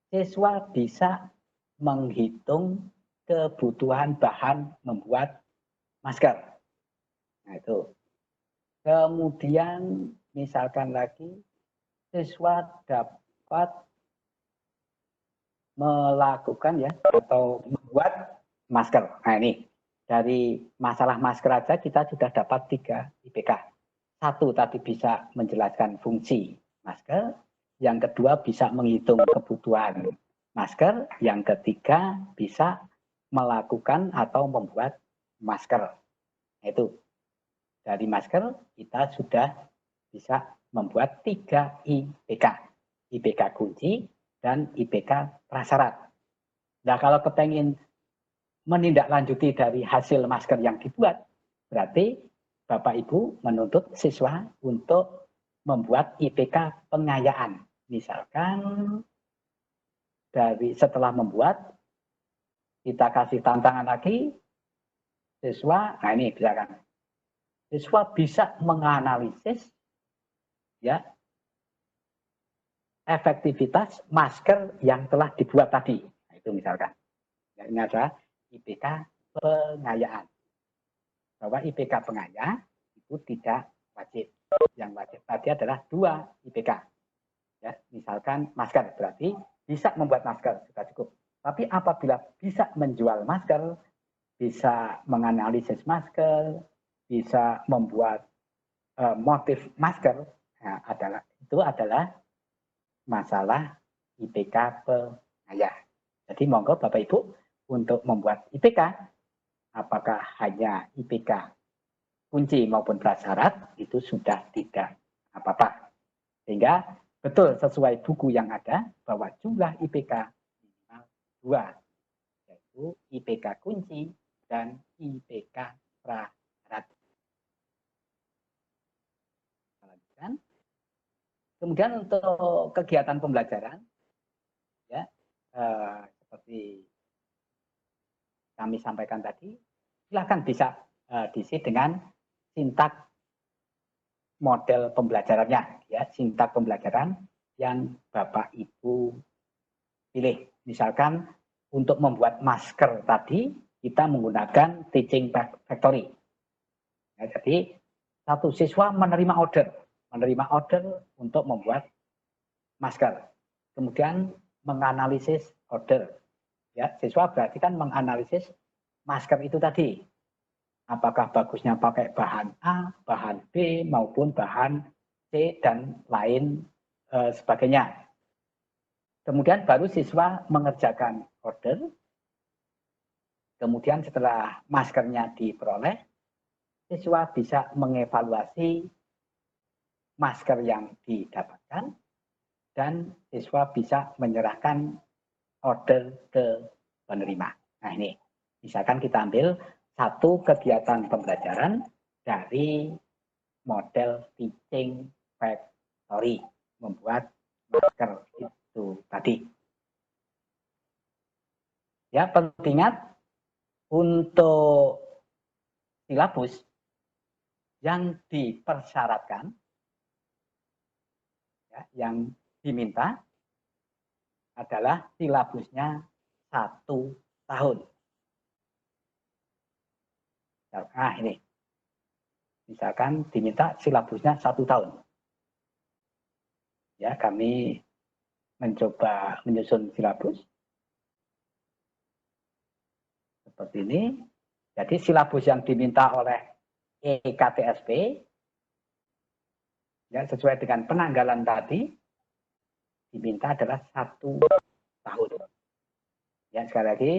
siswa bisa menghitung kebutuhan bahan membuat masker. Nah, itu. Kemudian, misalkan lagi, siswa dapat melakukan ya atau membuat masker. Nah, ini dari masalah masker aja kita sudah dapat 3 IPK. 1 tadi bisa menjelaskan fungsi masker, yang kedua bisa menghitung kebutuhan masker, yang ketiga bisa melakukan atau membuat masker. Nah, itu dari masker kita sudah bisa membuat 3 IPK. IPK kunci dan IPK prasyarat. Nah, kalau kepengen menindaklanjuti dari hasil masker yang dibuat, berarti Bapak Ibu menuntut siswa untuk membuat IPK pengayaan. Misalkan dari setelah membuat, kita kasih tantangan lagi, siswa, nah ini misalkan, siswa bisa menganalisis ya efektivitas masker yang telah dibuat tadi. Nah, itu misalkan. Ya, ini adalah IPK pengayaan. Bahwa IPK pengayaan itu tidak wajib. Yang wajib tadi adalah 2 IPK. Ya, misalkan masker, berarti bisa membuat masker, sudah cukup. Tapi apabila bisa menjual masker, bisa menganalisis masker, bisa membuat motif masker, nah, itu adalah masalah IPK pengayaan. Jadi monggo Bapak Ibu untuk membuat IPK, apakah hanya IPK kunci maupun prasyarat, itu sudah tidak apa-apa. Sehingga betul sesuai buku yang ada bahwa jumlah IPK minimal 2, yaitu IPK kunci dan IPK prasyarat. Kemudian untuk kegiatan pembelajaran, ya seperti kami sampaikan tadi, silakan bisa diisi dengan sintak model pembelajarannya, ya, sintak pembelajaran yang Bapak Ibu pilih. Misalkan untuk membuat masker tadi kita menggunakan teaching factory. Ya, jadi satu siswa menerima order untuk membuat masker. Kemudian menganalisis order. Ya, siswa berarti kan menganalisis masker itu tadi. Apakah bagusnya pakai bahan A, bahan B, maupun bahan C, dan lain sebagainya. Kemudian baru siswa mengerjakan order. Kemudian setelah maskernya diperoleh, siswa bisa mengevaluasi masker yang didapatkan, dan siswa bisa menyerahkan order ke penerima. Nah ini, misalkan kita ambil satu kegiatan pembelajaran dari model teaching factory, membuat masker itu tadi. Ya, perlu diingat untuk silabus yang dipersyaratkan, ya, yang diminta adalah silabusnya 1 tahun. Nah ini, misalkan diminta silabusnya 1 tahun. Ya, kami mencoba menyusun silabus seperti ini. Jadi silabus yang diminta oleh EKTSP, ya, sesuai dengan penanggalan tadi, diminta adalah 1 tahun. Ya, sekali lagi,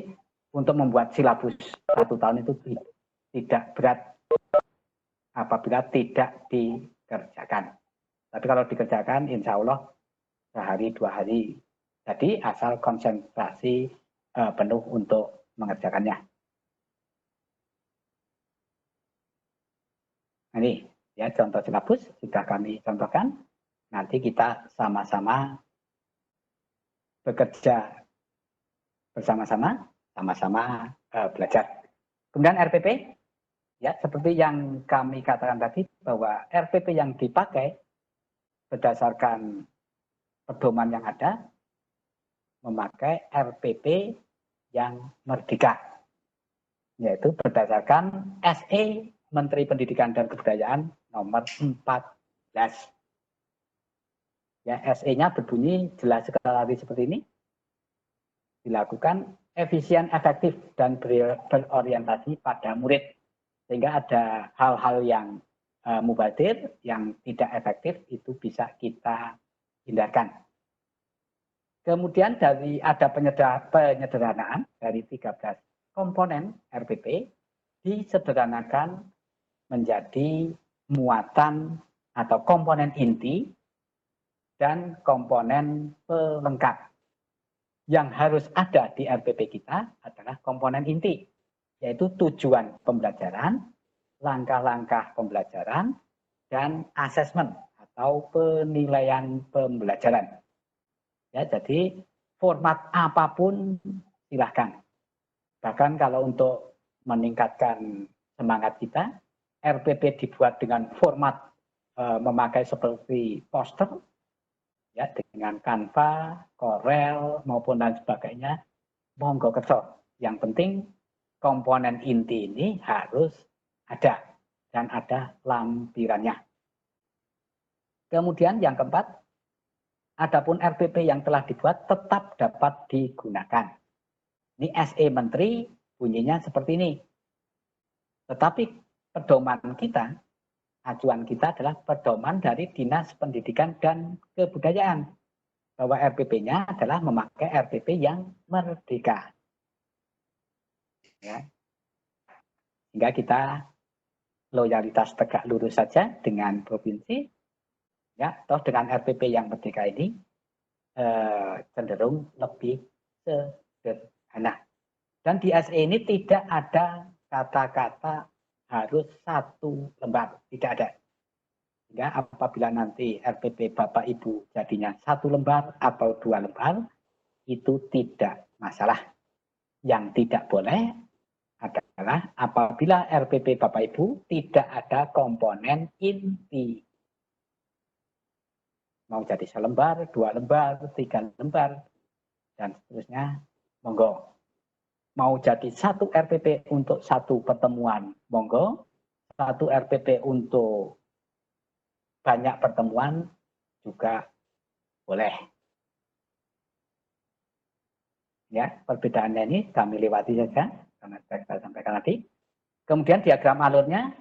untuk membuat silabus 1 tahun itu tidak berat apabila tidak dikerjakan. Tapi kalau dikerjakan, insya Allah sehari 2 hari. Jadi asal konsentrasi penuh untuk mengerjakannya. Nah, ini ya contoh silabus sudah kami contohkan. Nanti kita sama-sama bekerja bersama-sama, sama-sama belajar. Kemudian RPP, ya seperti yang kami katakan tadi bahwa RPP yang dipakai berdasarkan pedoman yang ada, memakai RPP yang merdeka, yaitu berdasarkan SE Menteri Pendidikan dan Kebudayaan nomor 14. Ya, SE-nya berbunyi jelas sekali seperti ini. Dilakukan efisien, efektif, dan berorientasi pada murid. Sehingga ada hal-hal yang mubadir, yang tidak efektif, itu bisa kita hindarkan. Kemudian ada penyederhanaan dari 13 komponen RPP, disederhanakan menjadi muatan atau komponen inti dan komponen pelengkap. Yang harus ada di RPP kita adalah komponen inti, yaitu tujuan pembelajaran, langkah-langkah pembelajaran, dan asesmen atau penilaian pembelajaran. Ya, jadi format apapun silahkan. Bahkan kalau untuk meningkatkan semangat kita, RPP dibuat dengan format memakai seperti poster, ya, dengan Canva, Corel, maupun dan sebagainya, monggo kerso. Yang penting komponen inti ini harus ada dan ada lampirannya. Kemudian yang keempat, adapun RPP yang telah dibuat tetap dapat digunakan. Ini SE Menteri bunyinya seperti ini. Tetapi pedoman kita, acuan kita adalah pedoman dari Dinas Pendidikan dan Kebudayaan. Bahwa RPP-nya adalah memakai RPP yang merdeka. Ya. Sehingga kita loyalitas tegak lurus saja dengan provinsi. Ya, toh dengan RPP yang merdeka ini cenderung lebih sederhana. Dan di SE ini tidak ada kata-kata harus 1 lembar, tidak ada. Sehingga apabila nanti RPP Bapak Ibu jadinya 1 lembar atau 2 lembar, itu tidak masalah. Yang tidak boleh adalah apabila RPP Bapak Ibu tidak ada komponen inti. Mau jadi selembar, 2 lembar, 3 lembar, dan seterusnya, monggo. Mau jadi 1 RPP untuk 1 pertemuan, monggo. 1 RPP untuk banyak pertemuan juga boleh. Ya, perbedaannya ini kami lewati saja, karena saya sampaikan tadi. Kemudian diagram alurnya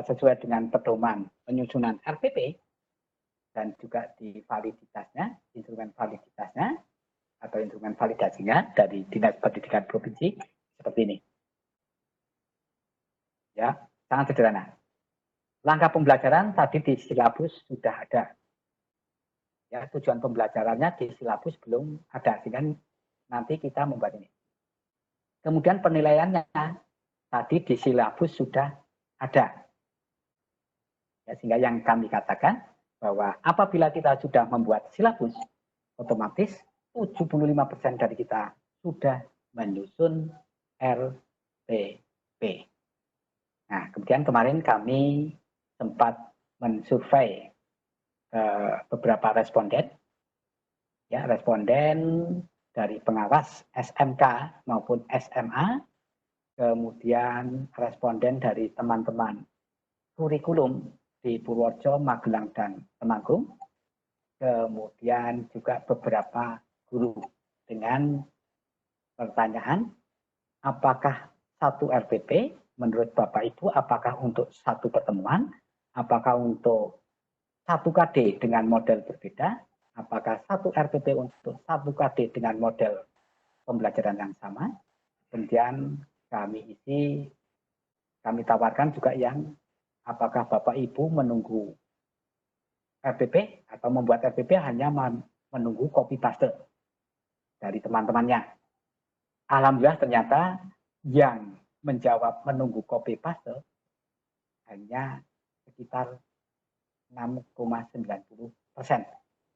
sesuai dengan pedoman penyusunan RPP dan juga di validitasnya, instrumen validitasnya atau instrumen validasinya dari Dinas Pendidikan Provinsi seperti ini. Ya, sangat sederhana. Langkah pembelajaran tadi di silabus sudah ada. Ya, tujuan pembelajarannya di silabus belum ada, sehingga nanti kita membuat ini. Kemudian penilaiannya tadi di silabus sudah ada. Ya, sehingga yang kami katakan bahwa apabila kita sudah membuat silabus, otomatis 75% dari kita sudah menyusun RPP. Nah, kemudian kemarin kami sempat mensurvei beberapa responden, ya, responden dari pengawas SMK maupun SMA, kemudian responden dari teman-teman kurikulum di Purworejo, Magelang, dan Temanggung, kemudian juga beberapa guru dengan pertanyaan, apakah 1 RPP menurut Bapak Ibu, apakah untuk 1 pertemuan, apakah untuk 1 KD dengan model berbeda, apakah 1 RPP untuk 1 KD dengan model pembelajaran yang sama. Kemudian kami tawarkan juga yang apakah Bapak Ibu menunggu RPP atau membuat RPP hanya menunggu copy paste dari teman-temannya. Alhamdulillah ternyata yang menjawab menunggu copy paste hanya sekitar 6,90%.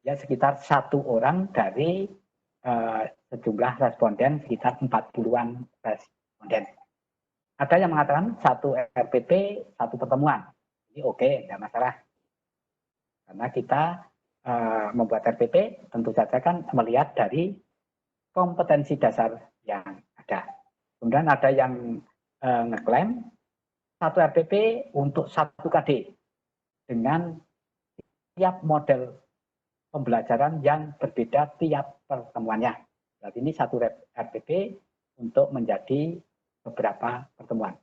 Ya, sekitar 1 orang dari sejumlah responden, sekitar 40-an responden. Ada yang mengatakan 1 RPP, 1 pertemuan. Ini oke, tidak masalah. Karena kita membuat RPP tentu saja kan melihat dari kompetensi dasar yang ada. Kemudian ada yang ngeklaim 1 RPP untuk 1 KD dengan tiap model pembelajaran yang berbeda tiap pertemuannya. Berarti ini 1 RPP untuk menjadi beberapa pertemuan.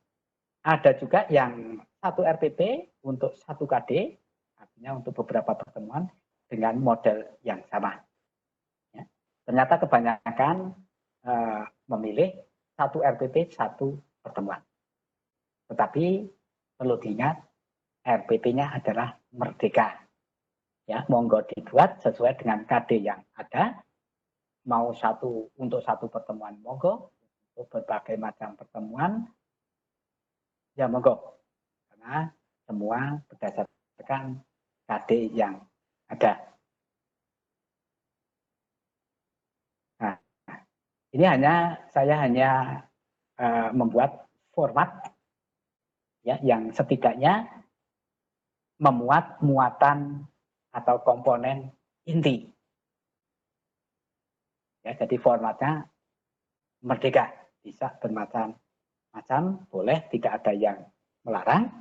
Ada juga yang 1 RPP untuk 1 KD, artinya untuk beberapa pertemuan dengan model yang sama. Ya. Ternyata kebanyakan memilih 1 RPP 1 pertemuan. Tetapi perlu diingat, RPP-nya adalah merdeka. Ya, monggo dibuat sesuai dengan KD yang ada. Mau untuk 1 pertemuan, monggo. Untuk berbagai macam pertemuan, ya monggo. Karena semua berdasarkan KD yang ada. Nah, ini saya hanya membuat format ya yang setidaknya memuat muatan atau komponen inti. Ya, jadi formatnya merdeka, bisa bermacam-macam, boleh, tidak ada yang melarang,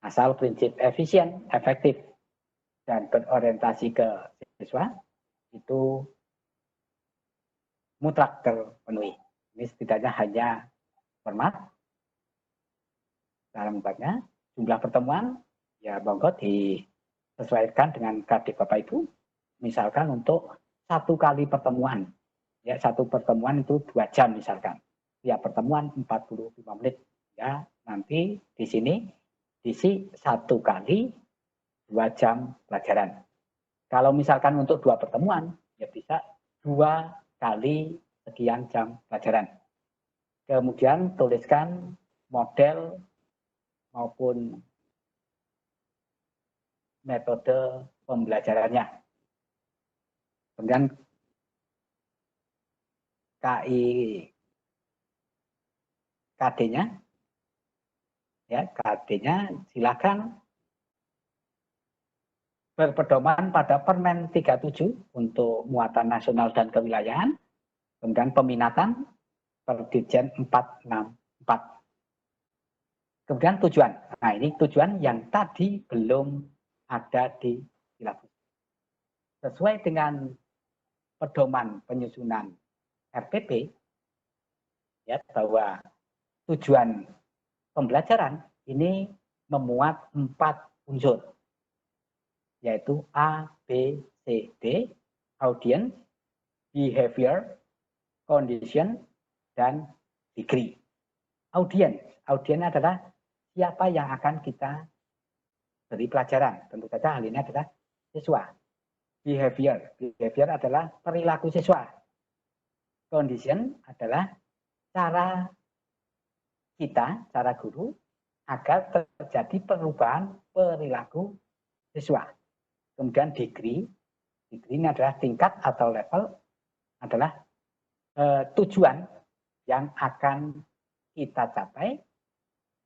asal prinsip efisien, efektif, dan berorientasi ke siswa itu mutlak terpenuhi. Ini setidaknya hanya format dalam membuatnya. Jumlah pertemuan ya monggo disesuaikan dengan KD Bapak Ibu. Misalkan untuk 1 kali pertemuan, ya 1 pertemuan itu 2 jam misalkan. Tiap pertemuan 45 menit. Ya, nanti di sini diisi 1 kali 2 jam pelajaran. Kalau misalkan untuk 2 pertemuan, ya bisa 2 kali sekian jam pelajaran. Kemudian tuliskan model maupun metode pembelajarannya. Kemudian KI KD-nya. Ya, KD-nya silakan berpedoman pada Permen 37 untuk muatan nasional dan kewilayahan, kemudian peminatan Perdirjen 464. Kemudian tujuan. Nah, ini tujuan yang tadi belum ada di silabus. Sesuai dengan pedoman penyusunan RPP, ya, bahwa tujuan pembelajaran ini memuat 4 unsur, yaitu A, B, C, D, audience, behavior, condition, dan degree. Audience adalah siapa yang akan kita beri pelajaran. Tentu saja hal ini adalah siswa. Behavior adalah perilaku siswa. Condition adalah cara kita, cara guru, agar terjadi perubahan perilaku siswa. Kemudian degree ini adalah tingkat atau level, adalah tujuan yang akan kita capai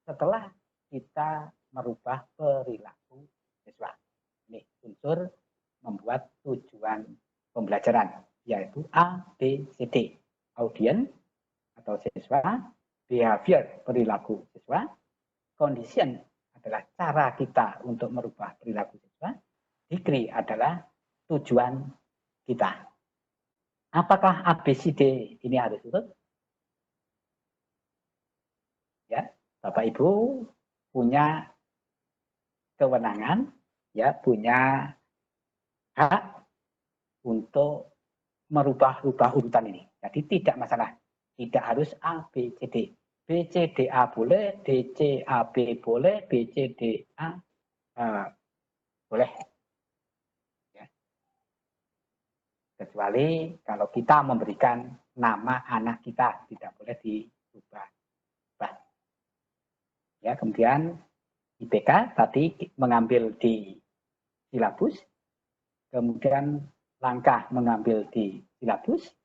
setelah kita merubah perilaku siswa. Ini unsur membuat tujuan pembelajaran, yaitu A, B, C, D. Audiens atau siswa, behavior, perilaku siswa, condition adalah cara kita untuk merubah perilaku siswa, degree adalah tujuan kita. Apakah ABCD ini harus urut? Ya, Bapak Ibu punya kewenangan, ya, punya hak untuk merubah-rubah urutan ini. Jadi tidak masalah, tidak harus A, B, C, D. B, C, D, A boleh, D, C, A, B boleh, B, C, D, A boleh. Ya. Kecuali kalau kita memberikan nama anak kita, tidak boleh diubah. Ya, kemudian IPK tadi mengambil di silabus, kemudian langkah mengambil di silabus,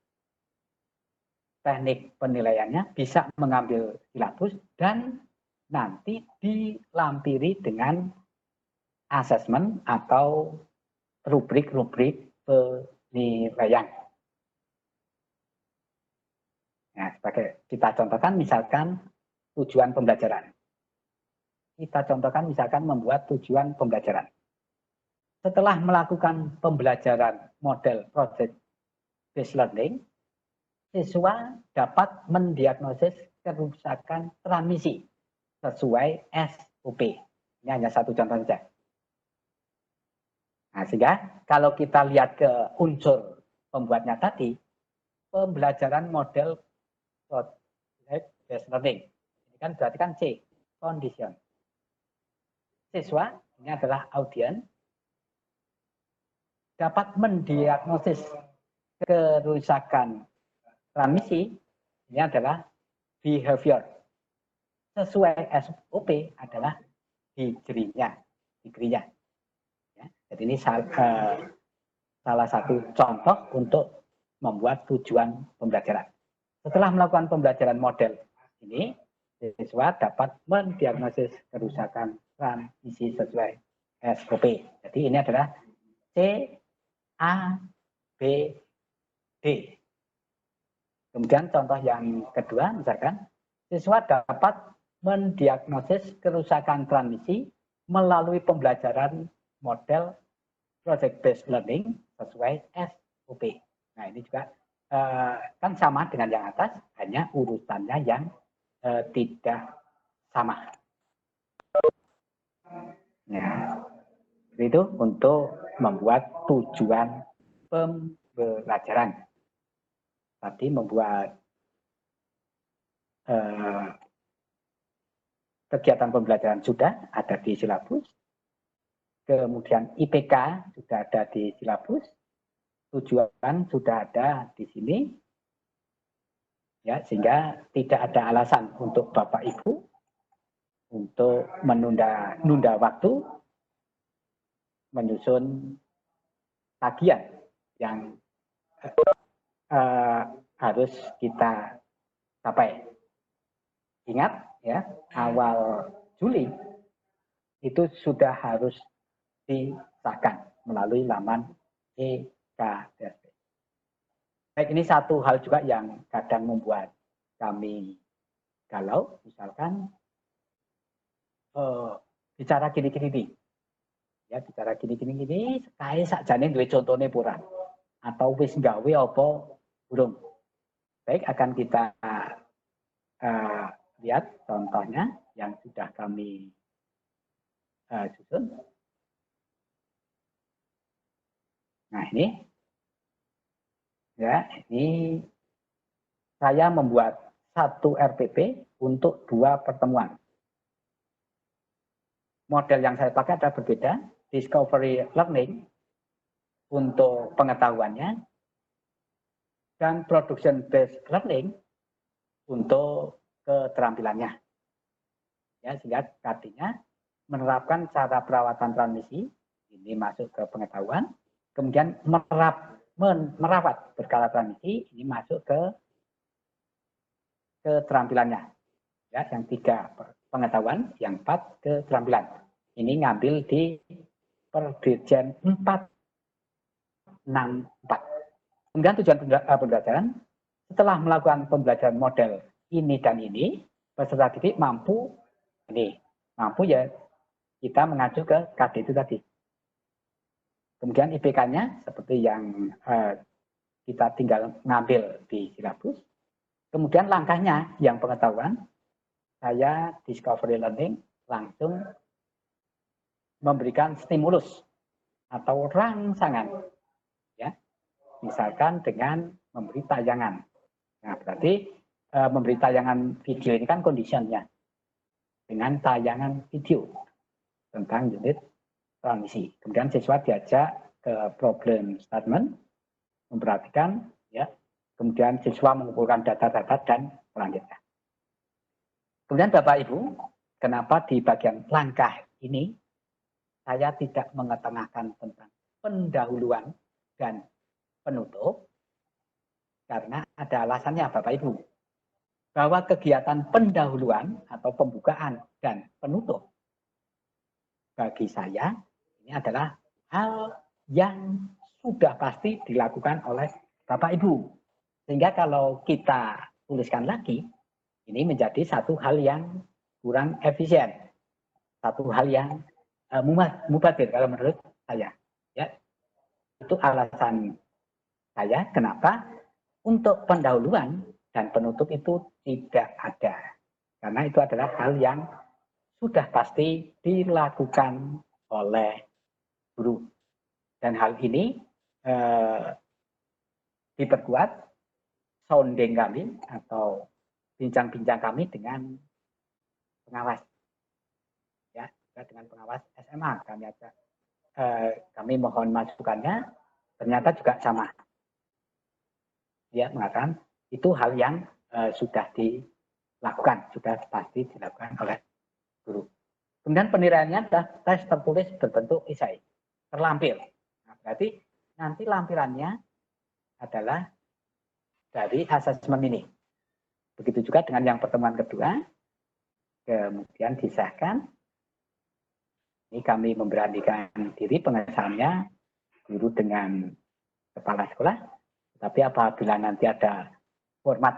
teknik penilaiannya bisa mengambil silabus, dan nanti dilampiri dengan asesmen atau rubrik-rubrik penilaian. Nah, sebagai kita contohkan misalkan tujuan pembelajaran. Kita contohkan misalkan membuat tujuan pembelajaran. Setelah melakukan pembelajaran model project based learning, siswa dapat mendiagnosis kerusakan transmisi sesuai SOP. Ini hanya satu contoh saja. Nah, sehingga kalau kita lihat ke unsur pembuatnya tadi, pembelajaran model project based learning. Ini kan berarti kan C, condition. Siswa, ini adalah audiens, dapat mendiagnosis kerusakan transmisi, ini adalah behavior. Sesuai SOP adalah degree-nya. Ya, jadi ini salah satu contoh untuk membuat tujuan pembelajaran. Setelah melakukan pembelajaran model ini, siswa dapat mendiagnosis kerusakan transmisi sesuai SOP. Jadi ini adalah C, A, B, D. Kemudian contoh yang kedua, misalkan siswa dapat mendiagnosis kerusakan transmisi melalui pembelajaran model project based learning sesuai SOP. Nah, ini juga kan sama dengan yang atas, hanya urutannya yang tidak sama. Ya, itu untuk membuat tujuan pembelajaran. Tadi membuat kegiatan pembelajaran sudah ada di silabus, kemudian IPK sudah ada di silabus, tujuan sudah ada di sini, ya, sehingga tidak ada alasan untuk Bapak Ibu untuk menunda waktu menyusun tagihan yang harus kita capai. Ingat ya, awal Juli itu sudah harus disahkan melalui laman EKDRP. Baik, ini satu hal juga yang kadang membuat kami galau, misalkan bicara gini-gini, ya bicara gini-gini, kae sakjane duwe contone pura atau wis gawe apa burung. Baik, akan kita lihat contohnya yang sudah kami susun. Nah ini, ya ini saya membuat satu RPP untuk 2 pertemuan. Model yang saya pakai adalah berbeda, discovery learning untuk pengetahuannya, dan production based learning untuk keterampilannya. Ya, sehingga artinya menerapkan cara perawatan transmisi, ini masuk ke pengetahuan, kemudian merawat berkala transmisi, ini masuk ke keterampilannya. Ya, yang 3 pengetahuan, yang 4 keterampilan. Ini ngambil di Perdirjen 464. Kemudian tujuan pembelajaran, setelah melakukan pembelajaran model ini dan ini, peserta didik mampu ya kita mengacu ke KD itu tadi. Kemudian IPK-nya seperti yang kita tinggal ngambil di silabus. Kemudian langkahnya yang pengetahuan, saya discovery learning langsung memberikan stimulus atau rangsangan, ya, misalkan dengan memberi tayangan. Nah, berarti memberi tayangan video ini kan conditionnya dengan tayangan video tentang unit transmisi. Kemudian siswa diajak ke problem statement, memperhatikan, ya. Kemudian siswa mengumpulkan data-data dan melanjutkan. Kemudian Bapak Ibu, kenapa di bagian langkah ini saya tidak mengetengahkan tentang pendahuluan dan penutup? Karena ada alasannya Bapak Ibu. Bahwa kegiatan pendahuluan atau pembukaan dan penutup bagi saya ini adalah hal yang sudah pasti dilakukan oleh Bapak Ibu. Sehingga kalau kita tuliskan lagi, ini menjadi satu hal yang kurang efisien. Satu hal yang mubadir kalau menurut saya. Ya. Itu alasan saya kenapa untuk pendahuluan dan penutup itu tidak ada. Karena itu adalah hal yang sudah pasti dilakukan oleh guru. Dan hal ini diperkuat sounding kami atau bincang-bincang kami dengan pengawas. Ya, dengan pengawas SMA kami mohon masukannya, ternyata juga sama. Dia mengatakan itu hal yang sudah dilakukan, sudah pasti dilakukan oleh guru. Kemudian penilaiannya adalah tes tertulis berbentuk esai, terlampir. Nah, berarti nanti lampirannya adalah dari asesmen ini. Begitu juga dengan yang pertemuan kedua, kemudian disahkan. Ini kami memberanikan diri pengesahannya guru dengan kepala sekolah. Tapi apabila nanti ada format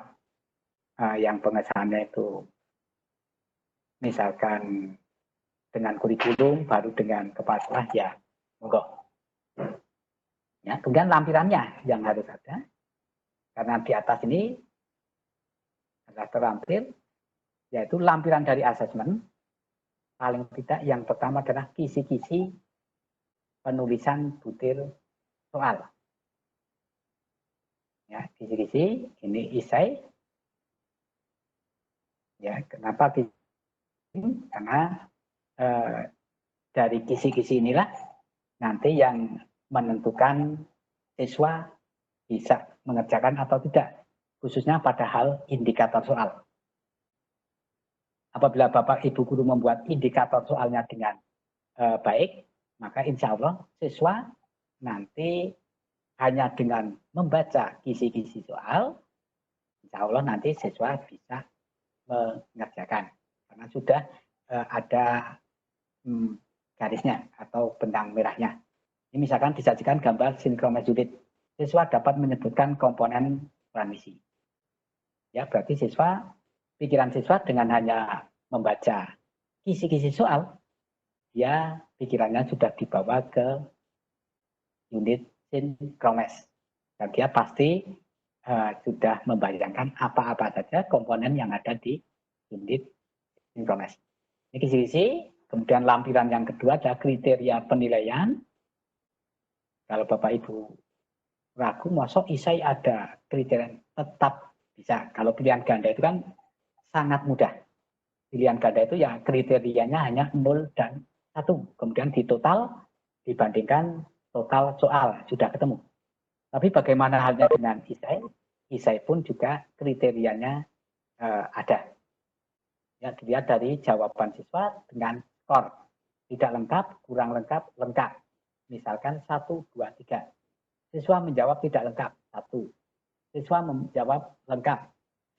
yang pengesahannya itu misalkan dengan kurikulum baru dengan kepala sekolah, ya monggo. Ya, kemudian lampirannya yang harus ada. Karena di atas ini adalah terlampir, yaitu lampiran dari asesmen. Paling tidak yang pertama adalah kisi-kisi penulisan butir soal. Ya, kisi-kisi ini esai. Ya, kenapa kisi? Karena dari kisi-kisi inilah nanti yang menentukan siswa bisa mengerjakan atau tidak, khususnya pada hal indikator soal. Apabila Bapak Ibu guru membuat indikator soalnya dengan baik, maka insya Allah siswa nanti hanya dengan membaca kisi-kisi soal, insya Allah nanti siswa bisa mengerjakan karena sudah ada garisnya atau benang merahnya. Ini misalkan disajikan gambar sinkronis unit, siswa dapat menyebutkan komponen transmisi. Ya, berarti pikiran siswa dengan hanya membaca kisi-kisi soal, dia pikirannya sudah dibawa ke unit sinkronis. Dan dia pasti sudah membayangkan apa-apa saja komponen yang ada di unit sinkronis. Ini kisi-kisi. Kemudian lampiran yang kedua adalah kriteria penilaian. Kalau Bapak Ibu ragu, masuk isai ada kriteria, tetap bisa. Kalau pilihan ganda itu kan sangat mudah. Pilihan ganda itu ya kriterianya hanya 0 dan 1. Kemudian di total dibandingkan total soal, sudah ketemu. Tapi bagaimana halnya dengan isai? Isai pun juga kriterianya ada. Ya, dilihat dari jawaban siswa dengan skor. Tidak lengkap, kurang lengkap, lengkap. Misalkan 1, 2, 3. Siswa menjawab tidak lengkap, 1. Siswa menjawab lengkap,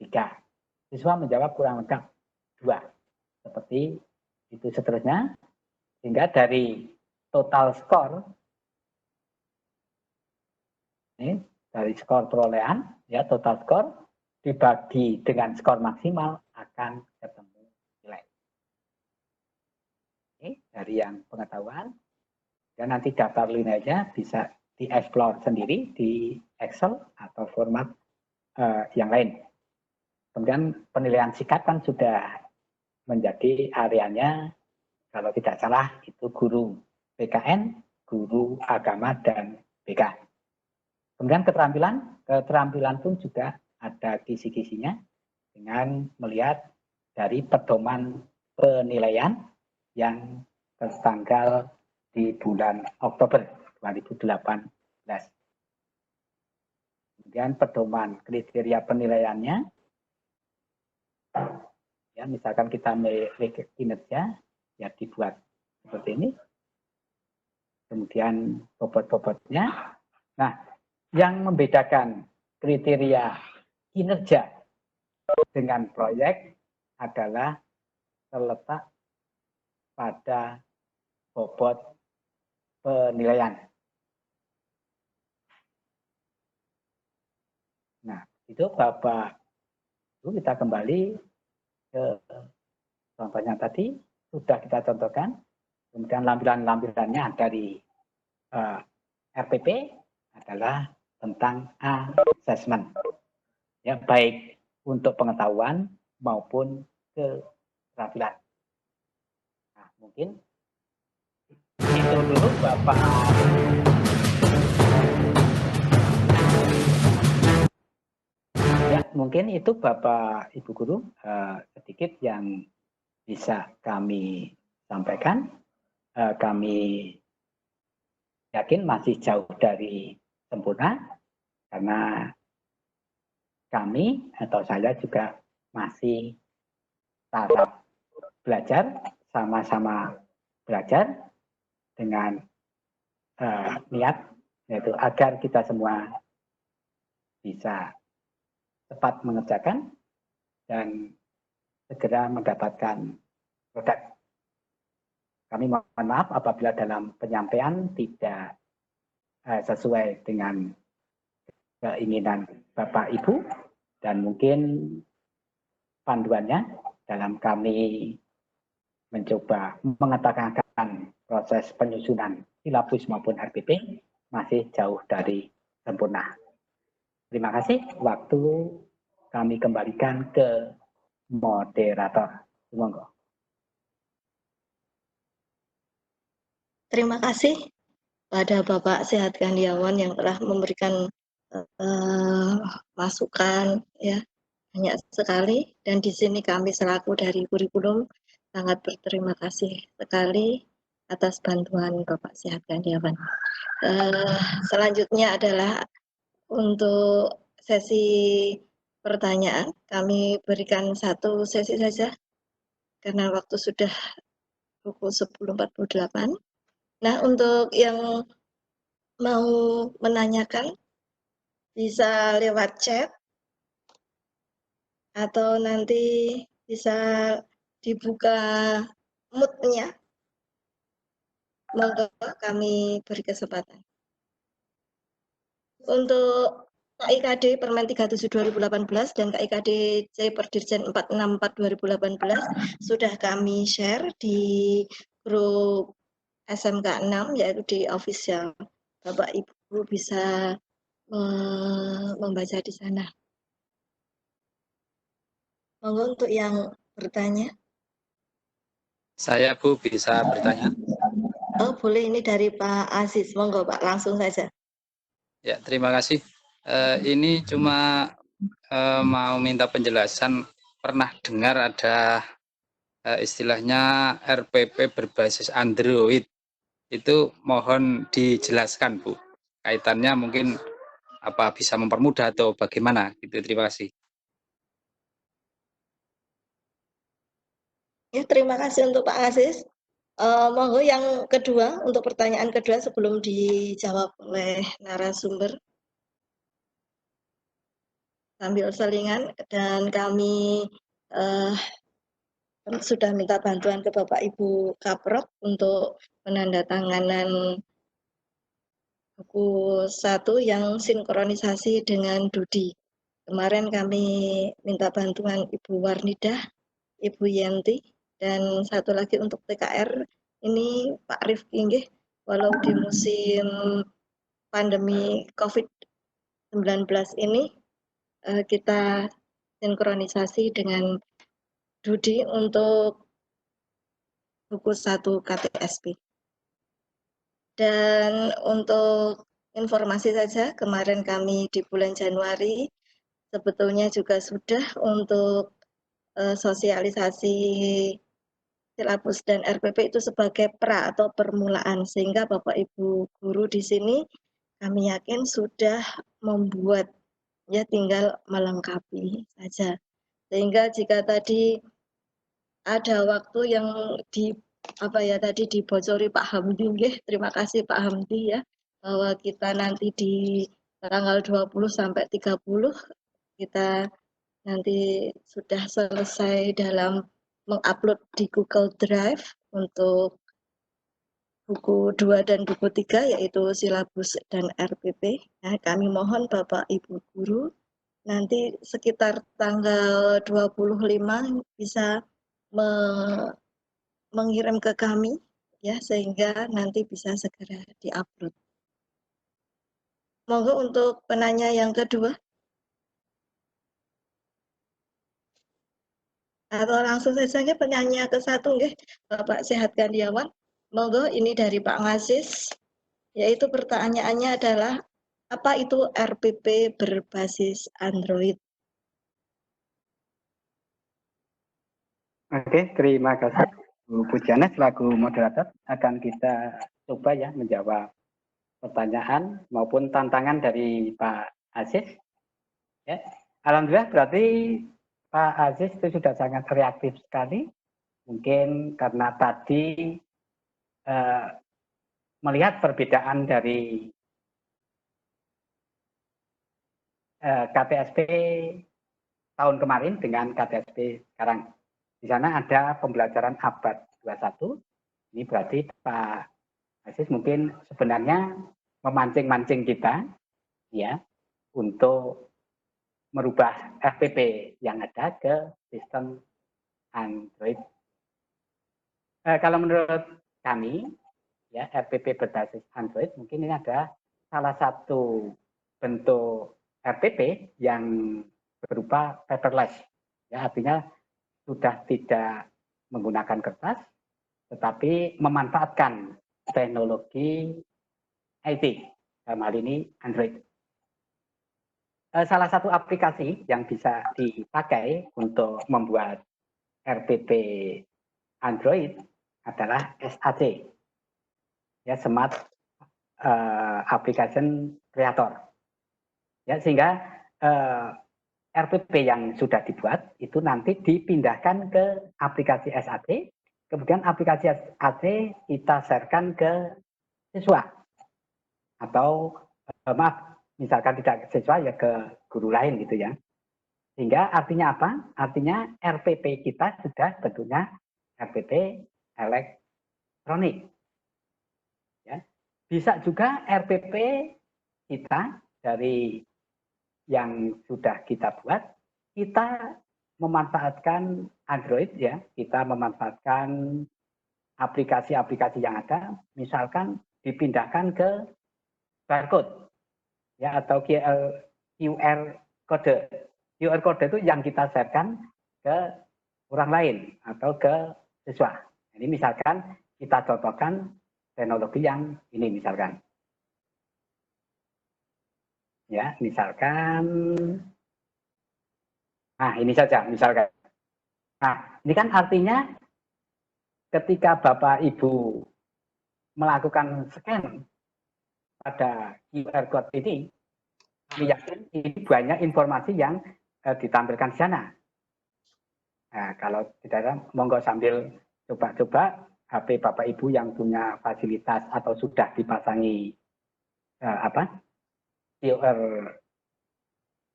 3. Siswa menjawab kurang lengkap, 2. Seperti itu seterusnya. Sehingga dari total skor, ini dari skor perolehan, ya total skor, dibagi dengan skor maksimal akan ketemu nilai. Ini dari yang pengetahuan. Dan nanti daftar nilainya bisa dieksplor sendiri di Excel atau format yang lain. Kemudian penilaian sikap kan sudah menjadi areanya, kalau tidak salah itu guru PKN, guru agama, dan BK. Kemudian keterampilan pun juga ada kisi-kisinya dengan melihat dari pedoman penilaian yang tertanggal di bulan Oktober 2018. Kemudian pedoman kriteria penilaiannya, ya misalkan kita memiliki kinerja, ya dibuat seperti ini. Kemudian bobot-bobotnya. Nah, yang membedakan kriteria kinerja dengan proyek adalah terletak pada bobot penilaian. Nah, itu Bapak Ibu, kita kembali ke contohnya tadi, sudah kita contohkan. Kemudian lampiran-lampirannya dari RPP adalah tentang assessment. Ya, baik untuk pengetahuan maupun keterampilan. Nah, mungkin itu dulu Bapak. Ya, mungkin itu Bapak Ibu Guru sedikit yang bisa kami sampaikan. Kami yakin masih jauh dari sempurna karena kami atau saya juga masih tahap belajar, sama-sama belajar dengan niat yaitu agar kita semua bisa cepat mengerjakan dan segera mendapatkan produk. Kami mohon maaf apabila dalam penyampaian tidak sesuai dengan keinginan Bapak Ibu dan mungkin panduannya dalam kami mencoba mengatakan proses penyusunan silabus maupun RPP masih jauh dari sempurna. Terima kasih. Waktu kami kembalikan ke moderator. Monggo. Terima kasih pada Bapak Sehat Gandiawan yang telah memberikan masukan ya banyak sekali, dan di sini kami selaku dari kurikulum sangat berterima kasih sekali atas bantuan Bapak Sehat Gandiawan. Selanjutnya adalah untuk sesi pertanyaan, kami berikan satu sesi saja karena waktu sudah pukul 10.48. Nah, untuk yang mau menanyakan bisa lewat chat atau nanti bisa dibuka mood-nya. Monggo kami beri kesempatan. Untuk KIKD Permen 37 2018 dan KIKD C Perdirjen 464 2018 sudah kami share di grup SMK 6 yaitu di official. Bapak Ibu bisa membaca di sana. Monggo untuk yang bertanya. Saya Bu bisa bertanya. Oh boleh, ini dari Pak Aziz. Monggo Pak, langsung saja. Ya, terima kasih. Ini cuma mau minta penjelasan. Pernah dengar ada istilahnya RPP berbasis Android. Itu mohon dijelaskan, Bu. Kaitannya mungkin apa bisa mempermudah atau bagaimana? Gitu. Terima kasih. Ya, terima kasih untuk Pak Aziz. Monggo yang kedua, untuk pertanyaan kedua sebelum dijawab oleh narasumber. Sambil selingan, dan kami sudah minta bantuan ke Bapak Ibu Kaprok untuk penandatanganan buku 1 yang sinkronisasi dengan Dudi. Kemarin kami minta bantuan Ibu Warnidah, Ibu Yenti, dan satu lagi untuk TKR ini Pak Rifki nggih, walau di musim pandemi COVID-19 ini kita sinkronisasi dengan Dudi untuk buku 1 KTSP. Dan untuk informasi saja, kemarin kami di bulan Januari sebetulnya juga sudah untuk sosialisasi silabus dan RPP itu sebagai pra atau permulaan, sehingga Bapak Ibu guru di sini kami yakin sudah membuat, ya tinggal melengkapi saja. Sehingga jika tadi ada waktu yang tadi dibocori Pak Hamdi nggih, terima kasih Pak Hamdi ya, bahwa kita nanti di tanggal 20 sampai 30 kita nanti sudah selesai dalam mengupload di Google Drive untuk buku 2 dan buku 3 yaitu silabus dan RPP. Nah, kami mohon Bapak Ibu guru nanti sekitar tanggal 25 bisa mengirim ke kami ya, sehingga nanti bisa segera diupload. Monggo untuk penanya yang kedua. Atau langsung saja penanya ke satu nggih, Bapak Sehat Gandiawan. Monggo, ini dari Pak Ngasis, yaitu pertanyaannya adalah apa itu RPP berbasis Android? Oke, terima kasih Bu Pujana selaku moderator. Akan kita coba ya menjawab pertanyaan maupun tantangan dari Pak Aziz. Ya, alhamdulillah berarti Pak Aziz itu sudah sangat reaktif sekali. Mungkin karena tadi melihat perbedaan dari KTSP tahun kemarin dengan KTSP sekarang. Di sana ada pembelajaran abad 21. Ini berarti Pak Aziz mungkin sebenarnya memancing-mancing kita ya untuk merubah RPP yang ada ke sistem Android. Kalau menurut kami ya RPP berbasis Android mungkin ini ada salah satu bentuk RPP yang berupa paperless ya, artinya sudah tidak menggunakan kertas tetapi memanfaatkan teknologi IT dalam hal ini Android. Salah satu aplikasi yang bisa dipakai untuk membuat RPP Android adalah SAC, ya, Smart Application Creator. Ya, sehingga RPP yang sudah dibuat itu nanti dipindahkan ke aplikasi SAC, kemudian aplikasi SAC kita sharekan ke siswa atau maaf, misalkan tidak ke siswa ya ke guru lain gitu ya. Sehingga artinya apa? Artinya RPP kita sudah tentunya RPP elektronik. Ya. Bisa juga RPP kita dari yang sudah kita buat, kita memanfaatkan Android, ya, kita memanfaatkan aplikasi-aplikasi yang ada, misalkan dipindahkan ke barcode, ya, atau QR kode. QR kode itu yang kita sharekan ke orang lain atau ke siswa. Ini misalkan kita contohkan teknologi yang ini misalkan. Ya, misalkan, nah ini saja misalkan. Nah, ini kan artinya ketika Bapak Ibu melakukan scan pada QR code ini, kami yakin ini banyak informasi yang ditampilkan di sana. Nah, kalau tidak, monggo sambil coba-coba HP Bapak Ibu yang punya fasilitas atau sudah dipasangi QR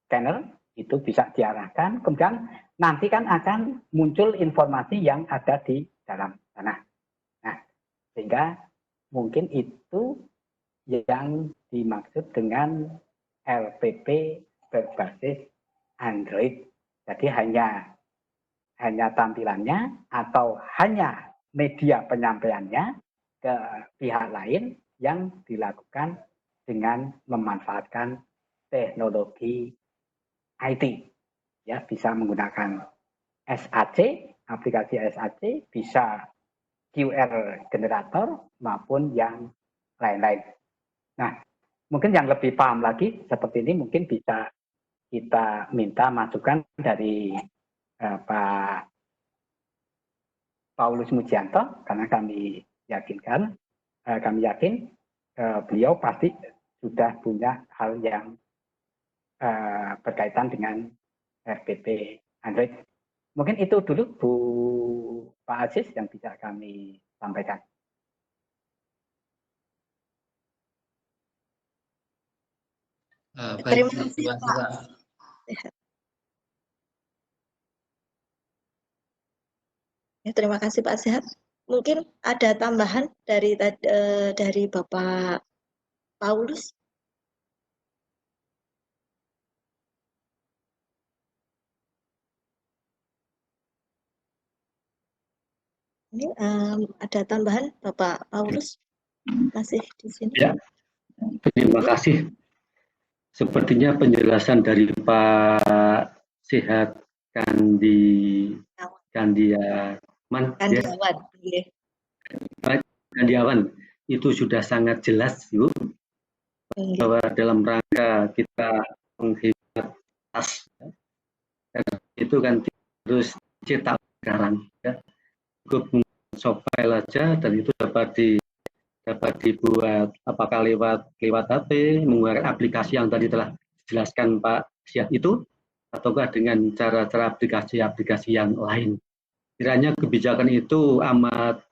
scanner itu bisa diarahkan, kemudian nanti kan akan muncul informasi yang ada di dalam sana. Nah, sehingga mungkin itu yang dimaksud dengan RPP berbasis Android. Jadi hanya tampilannya atau hanya media penyampaiannya ke pihak lain yang dilakukan dengan memanfaatkan teknologi IT. Ya, bisa menggunakan SAC, aplikasi SAC, bisa QR generator maupun yang lain-lain. Nah, mungkin yang lebih paham lagi seperti ini mungkin bisa kita minta masukan dari Pak Paulus Mujianto, karena kami yakin beliau pasti sudah punya hal yang berkaitan dengan RPP Android. Mungkin itu dulu Bu Pak Aziz yang bisa kami sampaikan. Terima kasih Pak. Ya, terima kasih Pak Sehat. Mungkin ada tambahan dari Bapak Paulus. Ini ada tambahan Bapak Paulus masih di sini. Ya, terima kasih. Sepertinya penjelasan dari Pak Sehat Kandiawan itu sudah sangat jelas, Ibu, bahwa dalam rangka kita menghemat tas, itu kan terus cetak sekarang, ya. Cukup software aja dan itu dapat dibuat apakah lewat HP, menggunakan aplikasi yang tadi telah dijelaskan Pak Siat itu, ataukah dengan cara-cara aplikasi-aplikasi yang lain. Kiranya kebijakan itu amat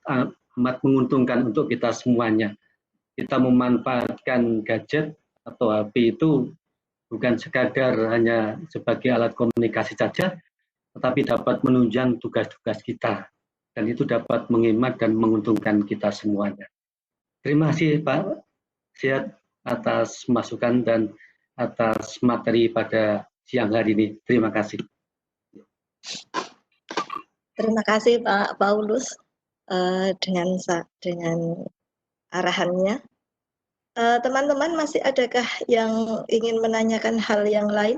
menguntungkan untuk kita semuanya. Kita memanfaatkan gadget atau HP itu bukan sekadar hanya sebagai alat komunikasi saja, tetapi dapat menunjang tugas-tugas kita. Dan itu dapat menghemat dan menguntungkan kita semuanya. Terima kasih Pak Siat atas masukan dan atas materi pada siang hari ini. Terima kasih. Terima kasih Pak Paulus dengan arahannya. Teman-teman masih adakah yang ingin menanyakan hal yang lain?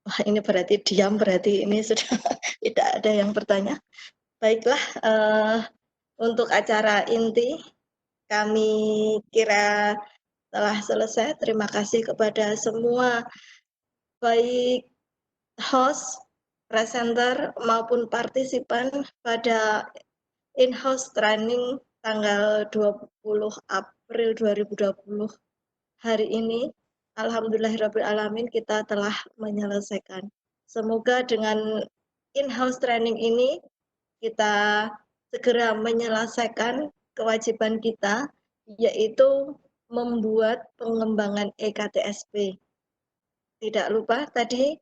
Wah, ini berarti diam, berarti ini sudah tidak ada yang bertanya. Baiklah, untuk acara inti kami kira telah selesai. Terima kasih kepada semua, baik host, presenter, maupun partisipan pada in-house training tanggal 20 April 2020 hari ini. Alhamdulillahirrabbilalamin kita telah menyelesaikan. Semoga dengan in-house training ini kita segera menyelesaikan kewajiban kita, yaitu membuat pengembangan EKTSP. Tidak lupa tadi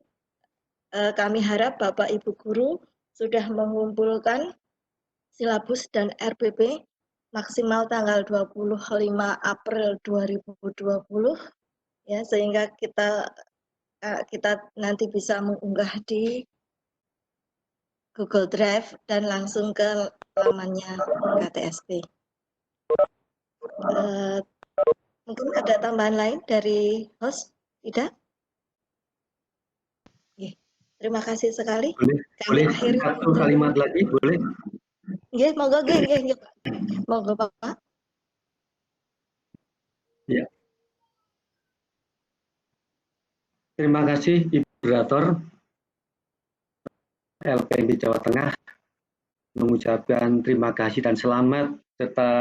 kami harap Bapak Ibu Guru sudah mengumpulkan silabus dan RPP maksimal tanggal 25 April 2020 ya, sehingga kita nanti bisa mengunggah di Google Drive dan langsung ke lamannya KTSP. Mungkin ada tambahan lain dari host? Tidak? Terima kasih sekali. Boleh satu kalimat lagi, boleh? Nggih, monggo nggih. Monggo Bapak. Ya. Terima kasih Ibu Moderator LPMB Jawa Tengah, mengucapkan terima kasih dan selamat serta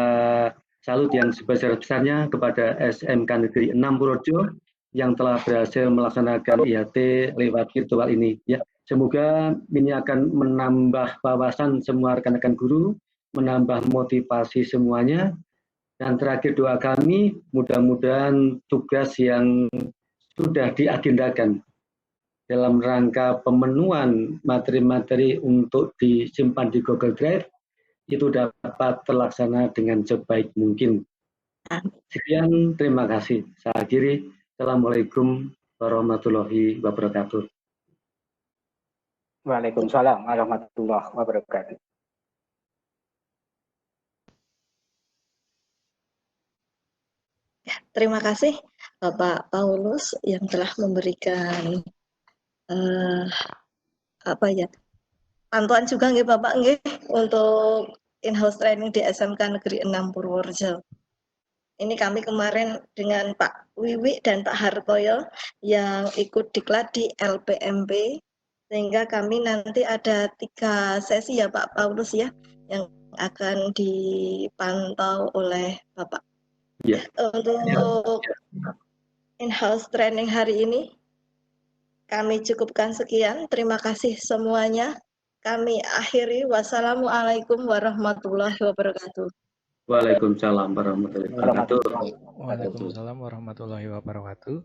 salut yang sebesar-besarnya kepada SMK Negeri 6 Purworejo yang telah berhasil melaksanakan IHT lewat virtual ini. Ya, semoga ini akan menambah wawasan semua rekan-rekan guru, menambah motivasi semuanya. Dan terakhir doa kami, mudah-mudahan tugas yang sudah diagendakan dalam rangka pemenuhan materi-materi untuk disimpan di Google Drive itu dapat terlaksana dengan sebaik mungkin. Sekian, terima kasih. Saya akhiri. Assalamualaikum warahmatullahi wabarakatuh. Waalaikumsalam warahmatullahi wabarakatuh. Terima kasih Bapak Paulus yang telah memberikan pantuan juga nggih Bapak nggih untuk in-house training di SMK Negeri 6 Purworejo. Ini kami kemarin dengan Pak Wiwi dan Pak Hartoyo yang ikut diklat di LPMB, sehingga kami nanti ada 3 sesi ya Pak Paulus ya, yang akan dipantau oleh Bapak. Ya. Untuk in-house training hari ini, kami cukupkan sekian. Terima kasih semuanya. Kami akhiri. Wassalamualaikum warahmatullahi wabarakatuh. Waalaikumsalam warahmatullahi wabarakatuh. Waalaikumsalam warahmatullahi wabarakatuh.